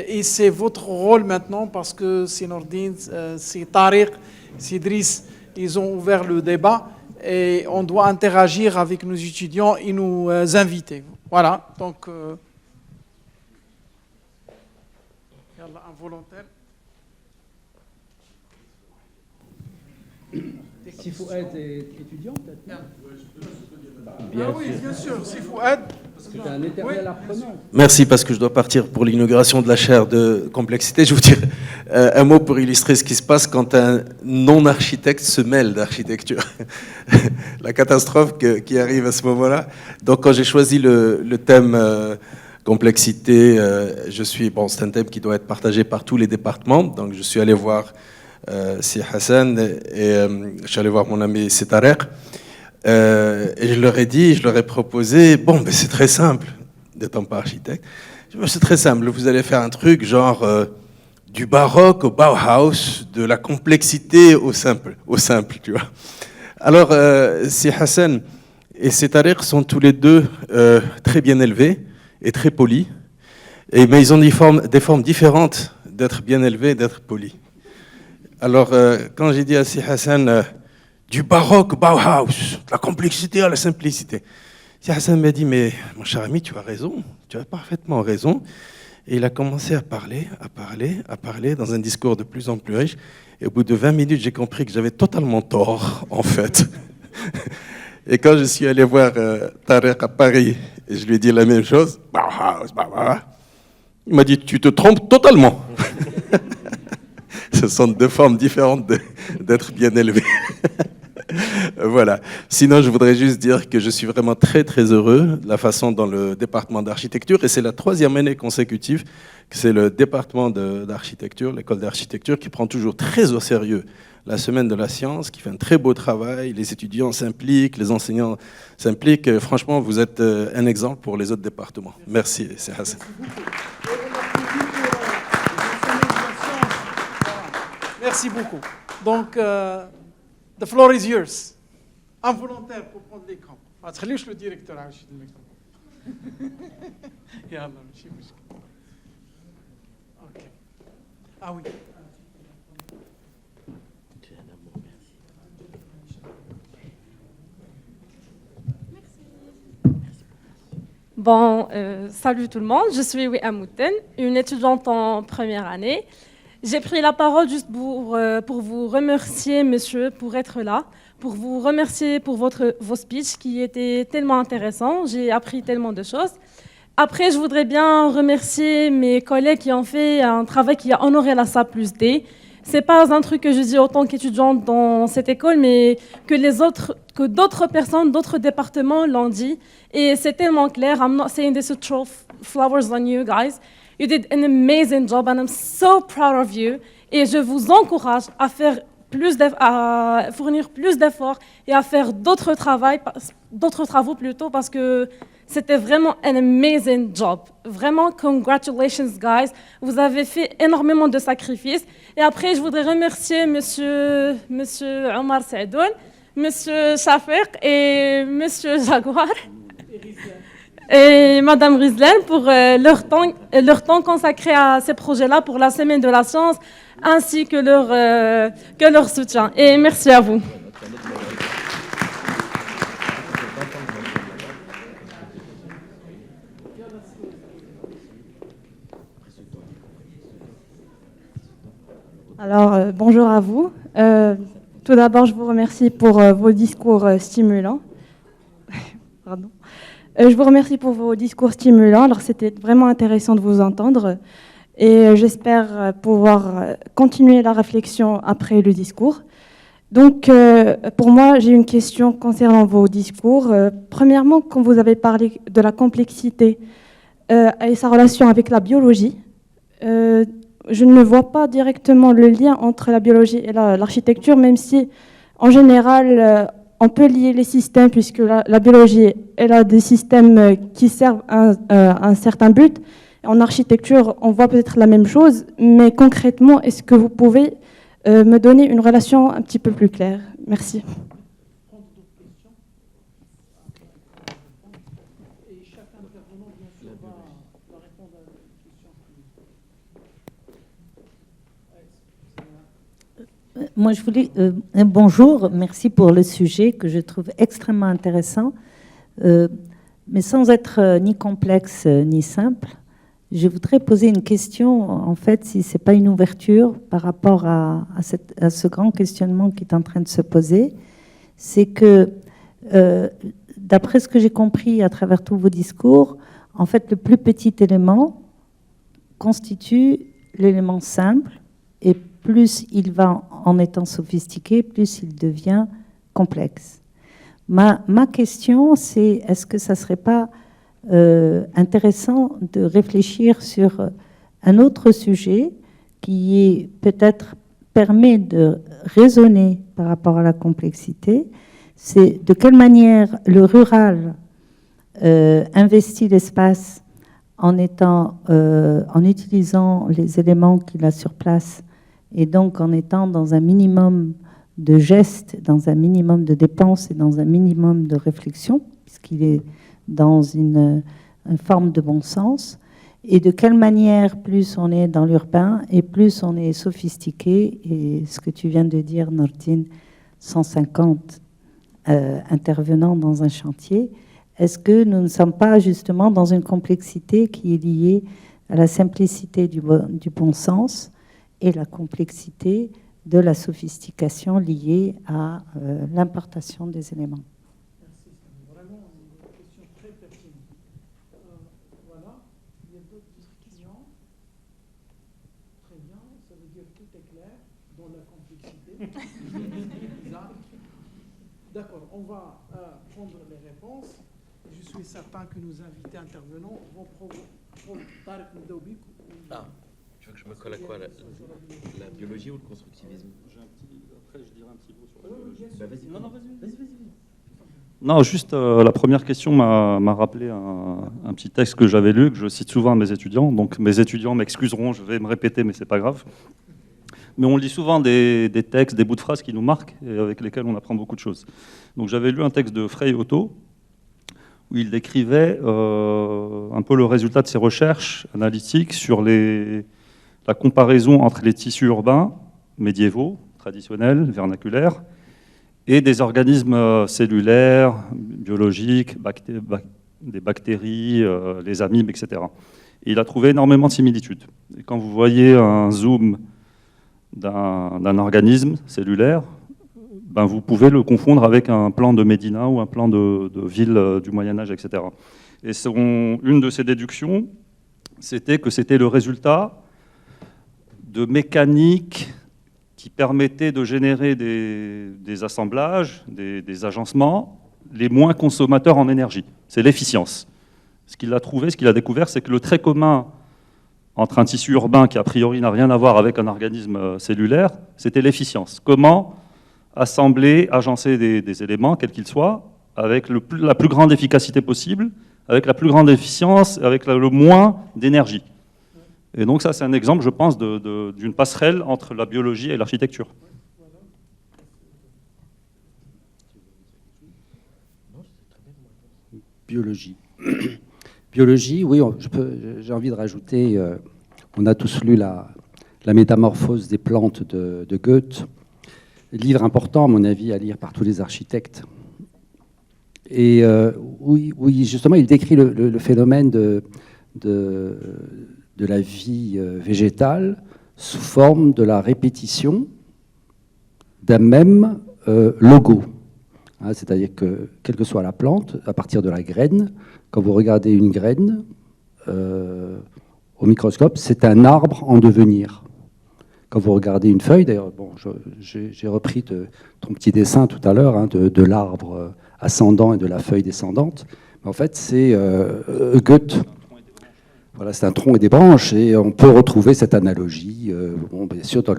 [SPEAKER 1] et c'est votre rôle maintenant parce que c'est Nordine, c'est Tariq, c'est Idriss, ils ont ouvert le débat et on doit interagir avec nos étudiants et nos invités. Voilà, donc un volontaire.
[SPEAKER 3] Si Fouad est étudiant, peut-être.
[SPEAKER 1] Oui, bien sûr, si Fouad.
[SPEAKER 3] Parce que tu as un éternel apprenant.
[SPEAKER 2] Merci, parce que je dois partir pour l'inauguration de la chaire de complexité. Je vais vous dire un mot pour illustrer ce qui se passe quand un non-architecte se mêle d'architecture. La catastrophe qui arrive à ce moment-là. Donc, quand j'ai choisi le thème complexité, c'est un thème qui doit être partagé par tous les départements. Donc, je suis allé voir Si Hassan et je suis allé voir mon ami Tariq. Et je leur ai dit, je leur ai proposé, mais c'est très simple, n'étant pas architecte, c'est très simple, vous allez faire un truc genre du baroque au Bauhaus, de la complexité au simple, tu vois. Alors, Si Hassan et Tariq sont tous les deux très bien élevés et très polis, mais ils ont des formes différentes d'être bien élevés et d'être polis. Alors, quand j'ai dit à Si Hassan, du baroque au Bauhaus, de la complexité à la simplicité, Si Hassan m'a dit, mais mon cher ami, tu as raison, tu as parfaitement raison. Et il a commencé à parler dans un discours de plus en plus riche. Et au bout de 20 minutes, j'ai compris que j'avais totalement tort, en fait. Et quand je suis allé voir Tariq à Paris, et je lui ai dit la même chose, Bauhaus, il m'a dit, tu te trompes totalement. Ce sont deux formes différentes d'être bien élevé. Voilà. Sinon, je voudrais juste dire que je suis vraiment très, très heureux de la façon dont le département d'architecture, et c'est la 3e année consécutive que c'est le département d'architecture, l'école d'architecture, qui prend toujours très au sérieux la semaine de la science, qui fait un très beau travail. Les étudiants s'impliquent, les enseignants s'impliquent. Franchement, vous êtes un exemple pour les autres départements. Merci, c'est Hassan.
[SPEAKER 1] Merci beaucoup. Donc, the floor is yours. Un volontaire pour prendre l'écran. تخليوش le directeur عايش الميكرو. يلا ماشي مشكل. OK. Ah oui.
[SPEAKER 15] Bon, salut tout le monde, je suis Wia Mouten, une étudiante en première année. J'ai pris la parole juste pour vous remercier, monsieur, pour être là, pour vous remercier pour vos speeches qui étaient tellement intéressants. J'ai appris tellement de choses. Après, je voudrais bien remercier mes collègues qui ont fait un travail qui a honoré la SAP+D. C'est pas un truc que je dis en tant qu'étudiante dans cette école, mais que d'autres personnes, d'autres départements l'ont dit. Et c'est tellement clair. I'm not saying this to throw flowers on you guys. You did an amazing job and I'm so proud of you. Et je vous encourage à faire à fournir plus d'efforts et à faire d'autres travaux plutôt, parce que c'était vraiment un amazing job. Vraiment, congratulations guys. Vous avez fait énormément de sacrifices. Et après, je voudrais remercier monsieur Omar Saïdoun, monsieur Shafiq et monsieur Jaguar et madame Rizlan pour leur temps consacré à ces projets-là pour la semaine de la science, ainsi que leur soutien. Et merci à vous.
[SPEAKER 16] Alors, bonjour à vous. Tout d'abord, je vous remercie pour vos discours stimulants. Pardon. Je vous remercie pour vos discours stimulants. Alors, c'était vraiment intéressant de vous entendre. Et j'espère pouvoir continuer la réflexion après le discours. Donc, pour moi, j'ai une question concernant vos discours. Premièrement, quand vous avez parlé de la complexité et sa relation avec la biologie, je ne vois pas directement le lien entre la biologie et l'architecture, même si, en général, on peut lier les systèmes, puisque la biologie, elle a des systèmes qui servent à un certain but. En architecture, on voit peut-être la même chose, mais concrètement, est-ce que vous pouvez me donner une relation un petit peu plus claire? Merci.
[SPEAKER 17] Moi, je voulais... bonjour, merci pour le sujet que je trouve extrêmement intéressant, mais sans être ni complexe ni simple. Je voudrais poser une question, en fait, si ce n'est pas une ouverture par rapport à ce grand questionnement qui est en train de se poser. C'est que, d'après ce que j'ai compris à travers tous vos discours, en fait, le plus petit élément constitue l'élément simple, et plus il va en étant sophistiqué, plus il devient complexe. Ma question, c'est est-ce que ça ne serait pas intéressant de réfléchir sur un autre sujet qui est peut-être permet de raisonner par rapport à la complexité, c'est de quelle manière le rural investit l'espace en utilisant les éléments qu'il a sur place et donc en étant dans un minimum de gestes, dans un minimum de dépenses et dans un minimum de réflexion, puisqu'il est dans une forme de bon sens, et de quelle manière plus on est dans l'urbain et plus on est sophistiqué, et ce que tu viens de dire, Nordine, 150 intervenants dans un chantier, est-ce que nous ne sommes pas justement dans une complexité qui est liée à la simplicité du bon sens et la complexité de la sophistication liée à l'importation des éléments?
[SPEAKER 1] D'accord, on va prendre les réponses. Je suis certain que nos invités intervenants vont prendre Tarek Mdoubi.
[SPEAKER 2] Ah, tu veux que je me colle à quoi, la biologie ou le constructivisme?
[SPEAKER 4] Après, je dirai un petit mot sur la
[SPEAKER 2] biologie. Bah, vas-y.
[SPEAKER 4] Non, vas-y. Non, juste la première question m'a rappelé un petit texte que j'avais lu, que je cite souvent à mes étudiants. Donc mes étudiants m'excuseront, je vais me répéter, mais c'est pas grave. Mais on lit souvent des textes, des bouts de phrases qui nous marquent et avec lesquels on apprend beaucoup de choses. Donc j'avais lu un texte de Frei Otto où il décrivait un peu le résultat de ses recherches analytiques sur la comparaison entre les tissus urbains médiévaux, traditionnels, vernaculaires, et des organismes cellulaires, biologiques, des bactéries, les amibes, etc. Et il a trouvé énormément de similitudes. Et quand vous voyez un zoom d'un organisme cellulaire, ben vous pouvez le confondre avec un plan de Médina ou un plan de ville du Moyen-Âge, etc. Et une de ses déductions, c'était que c'était le résultat de mécaniques qui permettaient de générer des assemblages, des agencements les moins consommateurs en énergie. C'est l'efficience. Ce qu'il a trouvé, ce qu'il a découvert, c'est que le trait commun entre un tissu urbain qui a priori n'a rien à voir avec un organisme cellulaire, c'était l'efficience. Comment assembler, agencer des éléments, quels qu'ils soient, avec la plus grande efficacité possible, avec la plus grande efficience, avec le moins d'énergie. Et donc ça, c'est un exemple, je pense, d'une passerelle entre la biologie et l'architecture.
[SPEAKER 3] Biologie. Biologie, oui, j'ai envie de rajouter, on a tous lu la Métamorphose des plantes de Goethe, livre important, à mon avis, à lire par tous les architectes. Et oui, justement, il décrit le phénomène de la vie végétale sous forme de la répétition d'un même logo. Hein, c'est-à-dire que, quelle que soit la plante, à partir de la graine, quand vous regardez une graine au microscope, c'est un arbre en devenir. Quand vous regardez une feuille, d'ailleurs, bon, j'ai repris ton petit dessin tout à l'heure, hein, de l'arbre ascendant et de la feuille descendante. Mais en fait, c'est Goethe. Voilà, c'est un tronc et des branches, et on peut retrouver cette analogie, bon, bien sûr, dans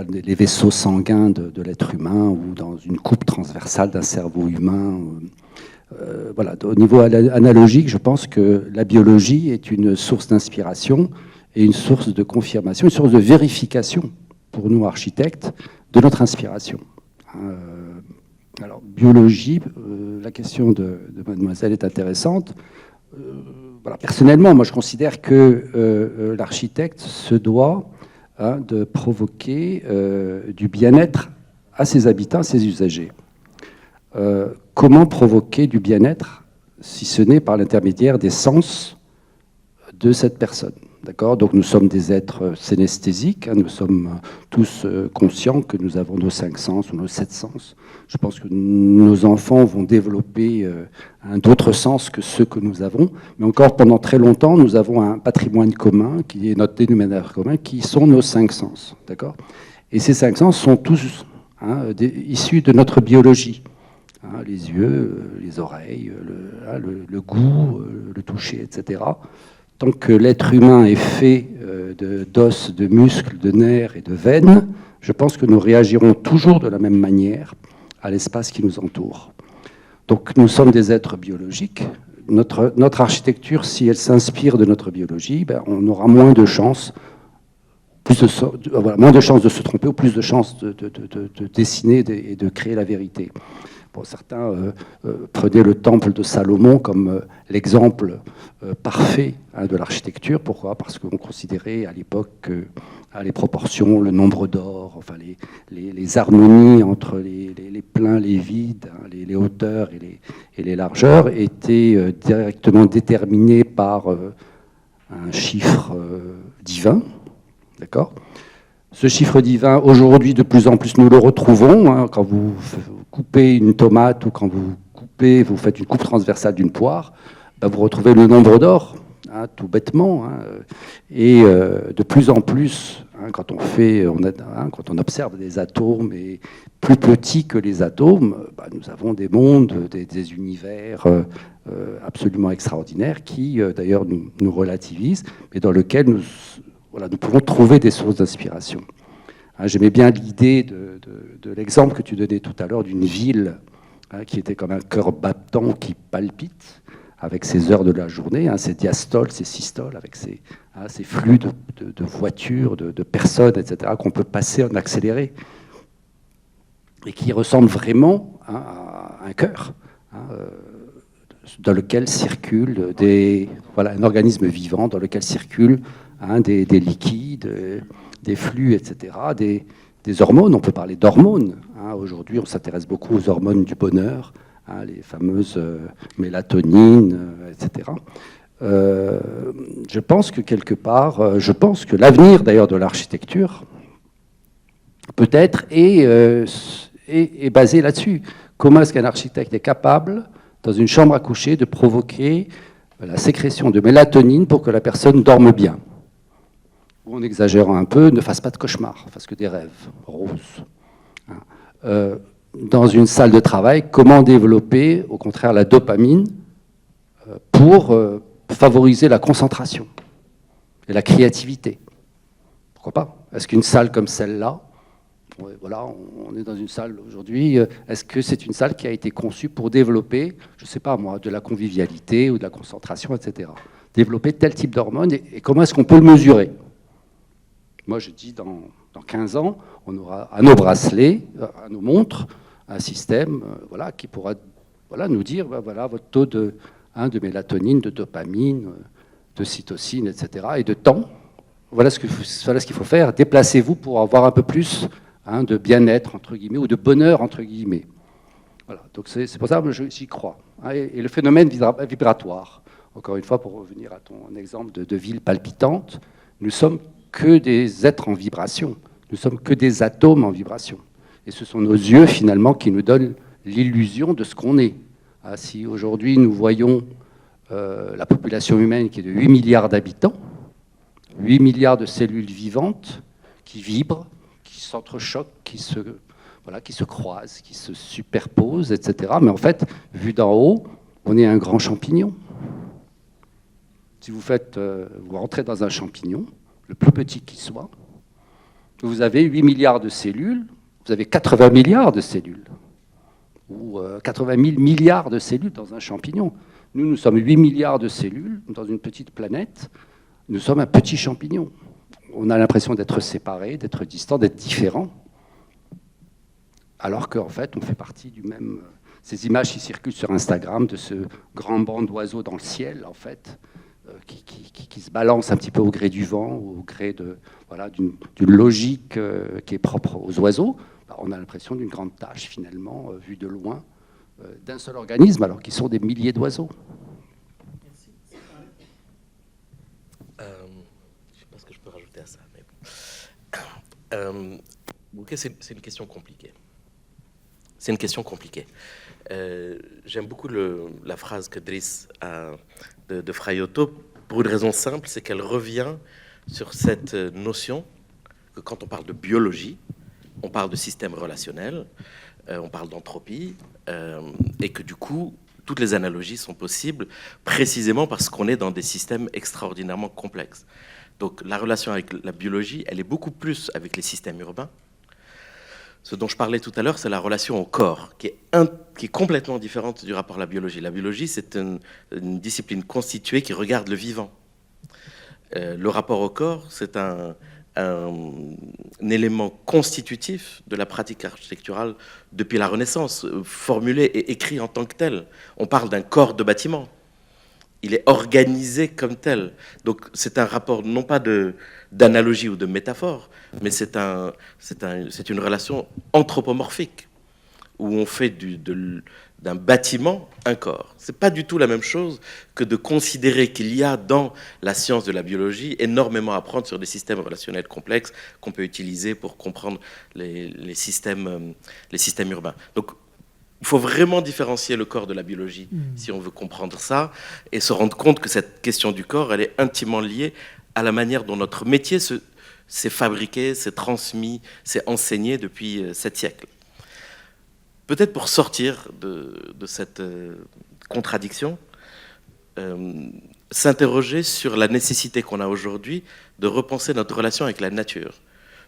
[SPEAKER 3] les vaisseaux sanguins de l'être humain, ou dans une coupe transversale d'un cerveau humain. Voilà, au niveau analogique, je pense que la biologie est une source d'inspiration et une source de confirmation, une source de vérification pour nous architectes de notre inspiration. Alors, biologie, la question de mademoiselle est intéressante. Voilà, personnellement, moi je considère que l'architecte se doit de provoquer du bien-être à ses habitants, à ses usagers. Comment provoquer du bien-être si ce n'est par l'intermédiaire des sens de cette personne? D'accord? Donc nous sommes des êtres synesthésiques, hein, nous sommes tous conscients que nous avons nos 5 sens ou nos 7 sens. Je pense que nos enfants vont développer d'autres sens que ceux que nous avons, mais encore pendant très longtemps, nous avons un patrimoine commun, qui est notre dénominateur commun, qui sont nos 5 sens. D'accord? Et ces 5 sens sont tous issus de notre biologie. Hein, les yeux, les oreilles, le goût, le toucher, etc. Tant que l'être humain est fait d'os, de muscles, de nerfs et de veines, je pense que nous réagirons toujours de la même manière à l'espace qui nous entoure. Donc nous sommes des êtres biologiques. Notre architecture, si elle s'inspire de notre biologie, ben, on aura moins de chances, moins de chances de se tromper ou plus de chances de dessiner et de créer la vérité. Bon, certains prenaient le temple de Salomon comme l'exemple parfait de l'architecture. Pourquoi? Parce qu'on considérait à l'époque que les proportions, le nombre d'or, enfin les harmonies entre les pleins, les vides, les hauteurs et les largeurs étaient directement déterminées par un chiffre divin. D'accord? Ce chiffre divin, aujourd'hui, de plus en plus, nous le retrouvons. Hein, quand vous coupez une tomate ou quand vous faites une coupe transversale d'une poire, ben vous retrouvez le nombre d'or, hein, tout bêtement. Hein, et de plus en plus, hein, quand on observe des atomes et plus petits que les atomes, ben, nous avons des mondes, des univers absolument extraordinaires qui, d'ailleurs, nous relativisent, mais dans lesquels nous pouvons trouver des sources d'inspiration. J'aimais bien l'idée de l'exemple que tu donnais tout à l'heure d'une ville qui était comme un cœur battant qui palpite avec ses heures de la journée, ses diastoles, ses systoles, avec ses flux de voitures, de personnes, etc., qu'on peut passer en accéléré et qui ressemble vraiment à un cœur dans lequel circule un organisme vivant, dans lequel circulent des liquides, des flux, etc., des hormones. On peut parler d'hormones. Aujourd'hui, on s'intéresse beaucoup aux hormones du bonheur, les fameuses mélatonines, etc. Je pense que quelque part, l'avenir d'ailleurs de l'architecture, peut-être, est basé là-dessus. Comment est-ce qu'un architecte est capable, dans une chambre à coucher, de provoquer la sécrétion de mélatonine pour que la personne dorme bien? Ou en exagérant un peu, ne fasse pas de cauchemars, fasse que des rêves roses. Dans une salle de travail, comment développer, au contraire, la dopamine pour favoriser la concentration et la créativité? Pourquoi pas? Est-ce qu'une salle comme celle-là, voilà, on est dans une salle aujourd'hui, est-ce que c'est une salle qui a été conçue pour développer, je ne sais pas moi, de la convivialité ou de la concentration, etc. Développer tel type d'hormones et comment est-ce qu'on peut le mesurer? Moi, je dis, dans 15 ans, on aura à nos bracelets, à nos montres, un système qui pourra nous dire, voilà, votre taux de mélatonine, de dopamine, de cytocine, etc., et de temps. Voilà ce qu'il faut faire. Déplacez-vous pour avoir un peu plus de bien-être, entre guillemets, ou de bonheur, entre guillemets. Voilà. Donc c'est pour ça que j'y crois. Et le phénomène vibratoire, encore une fois, pour revenir à ton exemple de ville palpitante, nous sommes que des êtres en vibration. Nous sommes que des atomes en vibration. Et ce sont nos yeux, finalement, qui nous donnent l'illusion de ce qu'on est. Si aujourd'hui nous voyons la population humaine qui est de 8 milliards d'habitants, 8 milliards de cellules vivantes qui vibrent, qui s'entrechoquent, qui se croisent, qui se superposent, etc. Mais en fait, vu d'en haut, on est un grand champignon. Si vous rentrez dans un champignon, le plus petit qui soit, vous avez 8 milliards de cellules, vous avez 80 milliards de cellules, ou 80 000 milliards de cellules dans un champignon. Nous sommes 8 milliards de cellules dans une petite planète, nous sommes un petit champignon. On a l'impression d'être séparés, d'être distants, d'être différents, alors qu'en fait, on fait partie du même... Ces images qui circulent sur Instagram de ce grand banc d'oiseaux dans le ciel, en fait, qui se balance un petit peu au gré du vent, au gré d'une logique qui est propre aux oiseaux. On a l'impression d'une grande tâche, finalement, vue de loin, d'un seul organisme, alors qu'ils sont des milliers d'oiseaux.
[SPEAKER 2] Je ne sais pas ce que je peux rajouter à ça, mais bon. C'est une question compliquée. C'est une question compliquée. J'aime beaucoup la phrase que Driss a de Frayoto pour une raison simple, c'est qu'elle revient sur cette notion que quand on parle de biologie, on parle de système relationnel, on parle d'entropie, et que du coup, toutes les analogies sont possibles précisément parce qu'on est dans des systèmes extraordinairement complexes. Donc la relation avec la biologie, elle est beaucoup plus avec les systèmes urbains. Ce dont je parlais tout à l'heure, c'est la relation au corps, qui est complètement différente du rapport à la biologie. La biologie, c'est une discipline constituée qui regarde le vivant. Le rapport au corps, c'est un élément constitutif de la pratique architecturale depuis la Renaissance, formulé et écrit en tant que tel. On parle d'un corps de bâtiment. Il est organisé comme tel. Donc c'est un rapport non pas d'analogie ou de métaphore, mais c'est une relation anthropomorphique, où on fait d'un bâtiment un corps. Ce n'est pas du tout la même chose que de considérer qu'il y a dans la science de la biologie énormément à apprendre sur des systèmes relationnels complexes qu'on peut utiliser pour comprendre les systèmes urbains. Donc, il faut vraiment différencier le corps de la biologie si on veut comprendre ça et se rendre compte que cette question du corps, elle est intimement liée à la manière dont notre métier s'est fabriqué, s'est transmis, s'est enseigné depuis 7 siècles. Peut-être pour sortir de cette contradiction, s'interroger sur la nécessité qu'on a aujourd'hui de repenser notre relation avec la nature.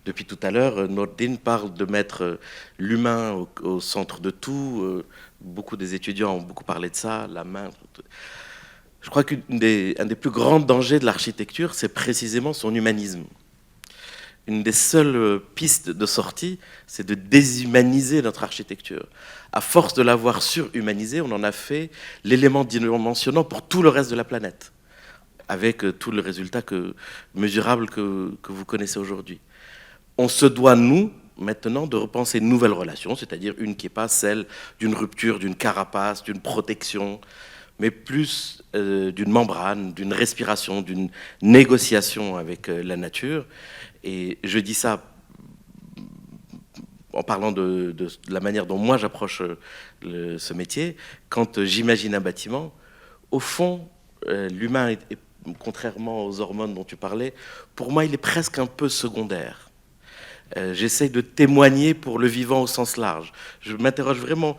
[SPEAKER 2] Depuis tout à l'heure, Nordine parle de mettre l'humain au centre de tout. Beaucoup des étudiants ont beaucoup parlé de ça, la main. Je crois qu'un des plus grands dangers de l'architecture, c'est précisément son humanisme. Une des seules pistes de sortie, c'est de déshumaniser notre architecture. À force de l'avoir surhumanisée, on en a fait l'élément dimensionnant pour tout le reste de la planète, avec tout le résultat mesurable que vous connaissez aujourd'hui. On se doit, nous, maintenant, de repenser une nouvelle relation, c'est-à-dire une qui n'est pas celle d'une rupture, d'une carapace, d'une protection, mais plus d'une membrane, d'une respiration, d'une négociation avec la nature. Et je dis ça en parlant de la manière dont moi j'approche ce métier. Quand j'imagine un bâtiment, au fond, l'humain, contrairement aux hormones dont tu parlais, pour moi, il est presque un peu secondaire. J'essaie de témoigner pour le vivant au sens large. Je m'interroge vraiment...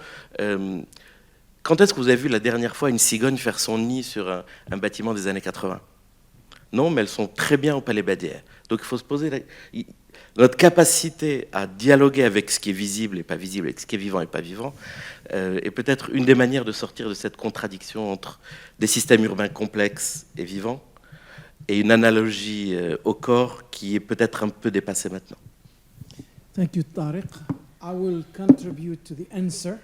[SPEAKER 2] quand est-ce que vous avez vu la dernière fois une cigogne faire son nid sur un bâtiment des années 80 ? Non, mais elles sont très bien au Palais Badière. Donc il faut se poser... Notre capacité à dialoguer avec ce qui est visible et pas visible, avec ce qui est vivant et pas vivant, est peut-être une des manières de sortir de cette contradiction entre des systèmes urbains complexes et vivants et une analogie au corps qui est peut-être un peu dépassée maintenant.
[SPEAKER 1] Thank you, Tariq. I will contribute to the answer.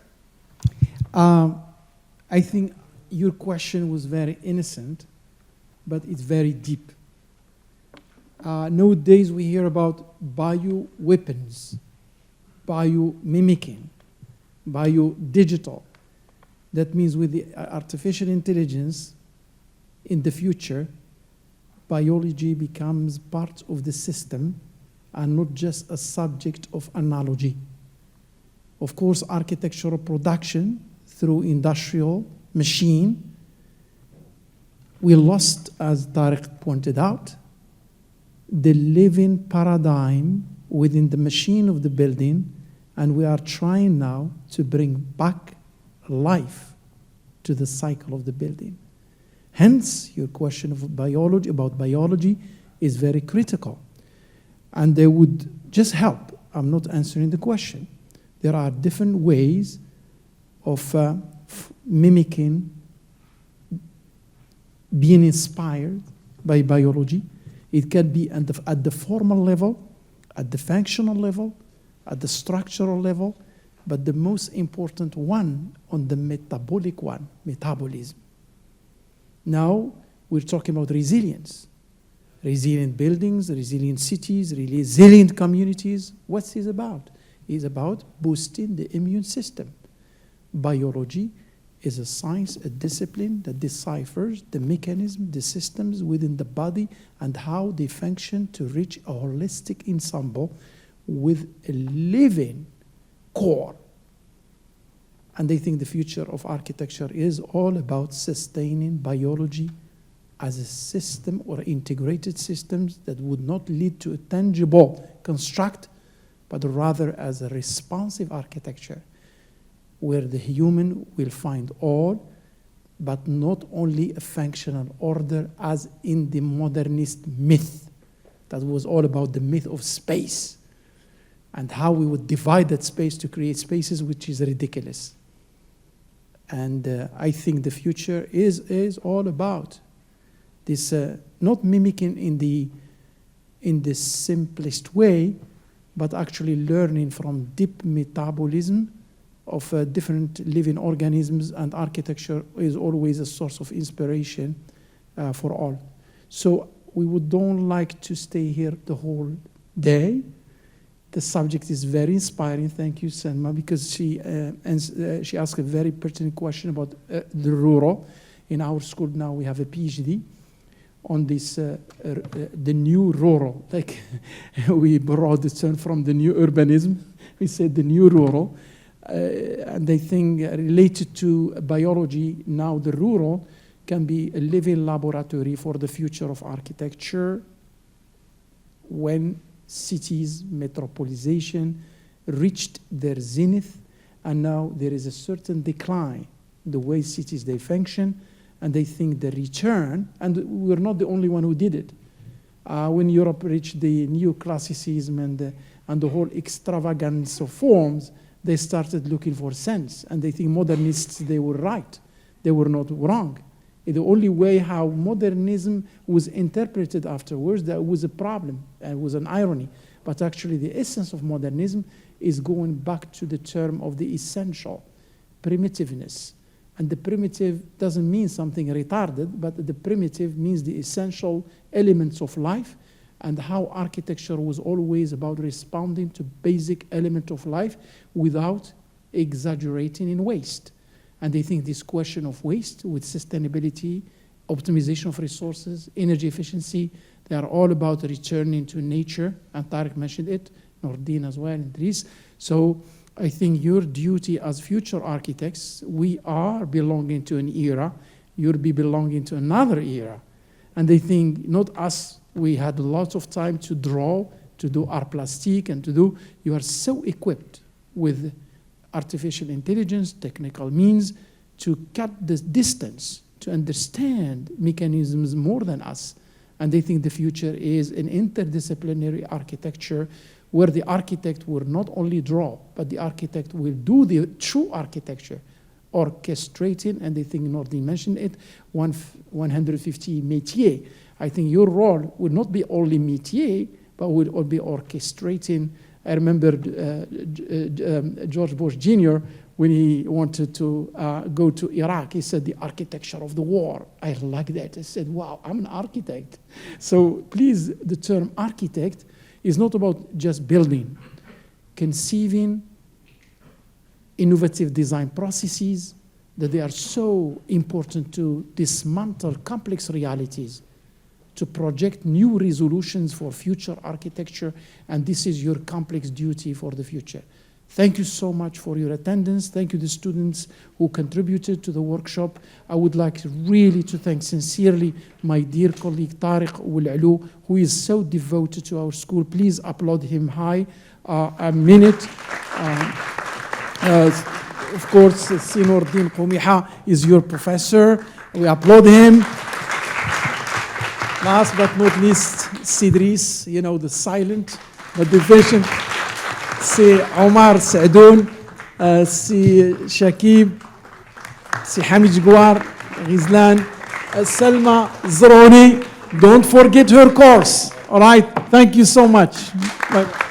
[SPEAKER 1] I think your question was very innocent, but it's very deep. Nowadays we hear about bioweapons, biomimicking, biodigital. That means with the artificial intelligence in the future, biology becomes part of the system and not just a subject of analogy. Of course, architectural production through industrial machine, we lost, as Tariq pointed out, the living paradigm within the machine of the building, and we are trying now to bring back life to the cycle of the building. Hence, your question of biology is very critical. And they would just help. I'm not answering the question. There are different ways of mimicking, being inspired by biology. It can be at the formal level, at the functional level, at the structural level, but the most important one on the metabolic one, metabolism. Now, we're talking about resilience. Resilient buildings, resilient cities, resilient communities. What's this about? It's about boosting the immune system. Biology is a science, a discipline that deciphers the mechanism, the systems within the body and how they function to reach a holistic ensemble with a living core. And they think the future of architecture is all about sustaining biology as a system or integrated systems that would not lead to a tangible construct, but rather as a responsive architecture where the human will find all, but not only a functional order as in the modernist myth that was all about the myth of space and how we would divide that space to create spaces, which is ridiculous. And I think the future is all about this, not mimicking in the simplest way, but actually learning from deep metabolism of different living organisms, and architecture is always a source of inspiration for all. So we don't like to stay here the whole day. The subject is very inspiring. Thank you, Selma, because she asked a very pertinent question about the rural. In our school now we have a PhD on this, the new rural. Like we borrowed the term from the new urbanism. We said the new rural. And they think related to biology, now the rural can be a living laboratory for the future of architecture when cities, metropolization reached their zenith, and now there is a certain decline the way cities they function, and they think the return, and we're not the only one who did it. When Europe reached the neoclassicism and the whole extravagance of forms, they started looking for sense, and they think modernists, they were right. They were not wrong. The only way how modernism was interpreted afterwards, that was a problem, it was an irony. But actually the essence of modernism is going back to the term of the essential, primitiveness. And the primitive doesn't mean something retarded, but the primitive means the essential elements of life, and how architecture was always about responding to basic elements of life without exaggerating in waste. And they think this question of waste with sustainability, optimization of resources, energy efficiency, they are all about returning to nature, and Tariq mentioned it, Nordin as well, and Dries. So I think your duty as future architects, we are belonging to an era, you'll be belonging to another era. And they think, not us, we had lots of time to draw, to do art plastique, and to do, you are so equipped with artificial intelligence, technical means, to cut the distance, to understand mechanisms more than us. And they think the future is an interdisciplinary architecture where the architect will not only draw, but the architect will do the true architecture, orchestrating, and they think Nordin mentioned it, 150 métiers. I think your role will not be only métier, but will all be orchestrating. I remember George Bush Jr., when he wanted to go to Iraq, he said, the architecture of the war. I like that. I said, wow, I'm an architect. So please, the term architect is not about just building, conceiving innovative design processes, that they are so important to dismantle complex realities to project new resolutions for future architecture, and this is your complex duty for the future. Thank you so much for your attendance. Thank you, the students who contributed to the workshop. I would like really to thank sincerely my dear colleague Tariq Oulalu, who is so devoted to our school. Please applaud him high. A minute. Of course, Sinor Din Qumiha is your professor. We applaud him. Last but not least, Sidris, you know, the silent, but the patient. سي عمر سعدون سي شكيب سي حميد جوار غزلان سلمى زروني. Don't forget her course. All right, thank you so much. Bye.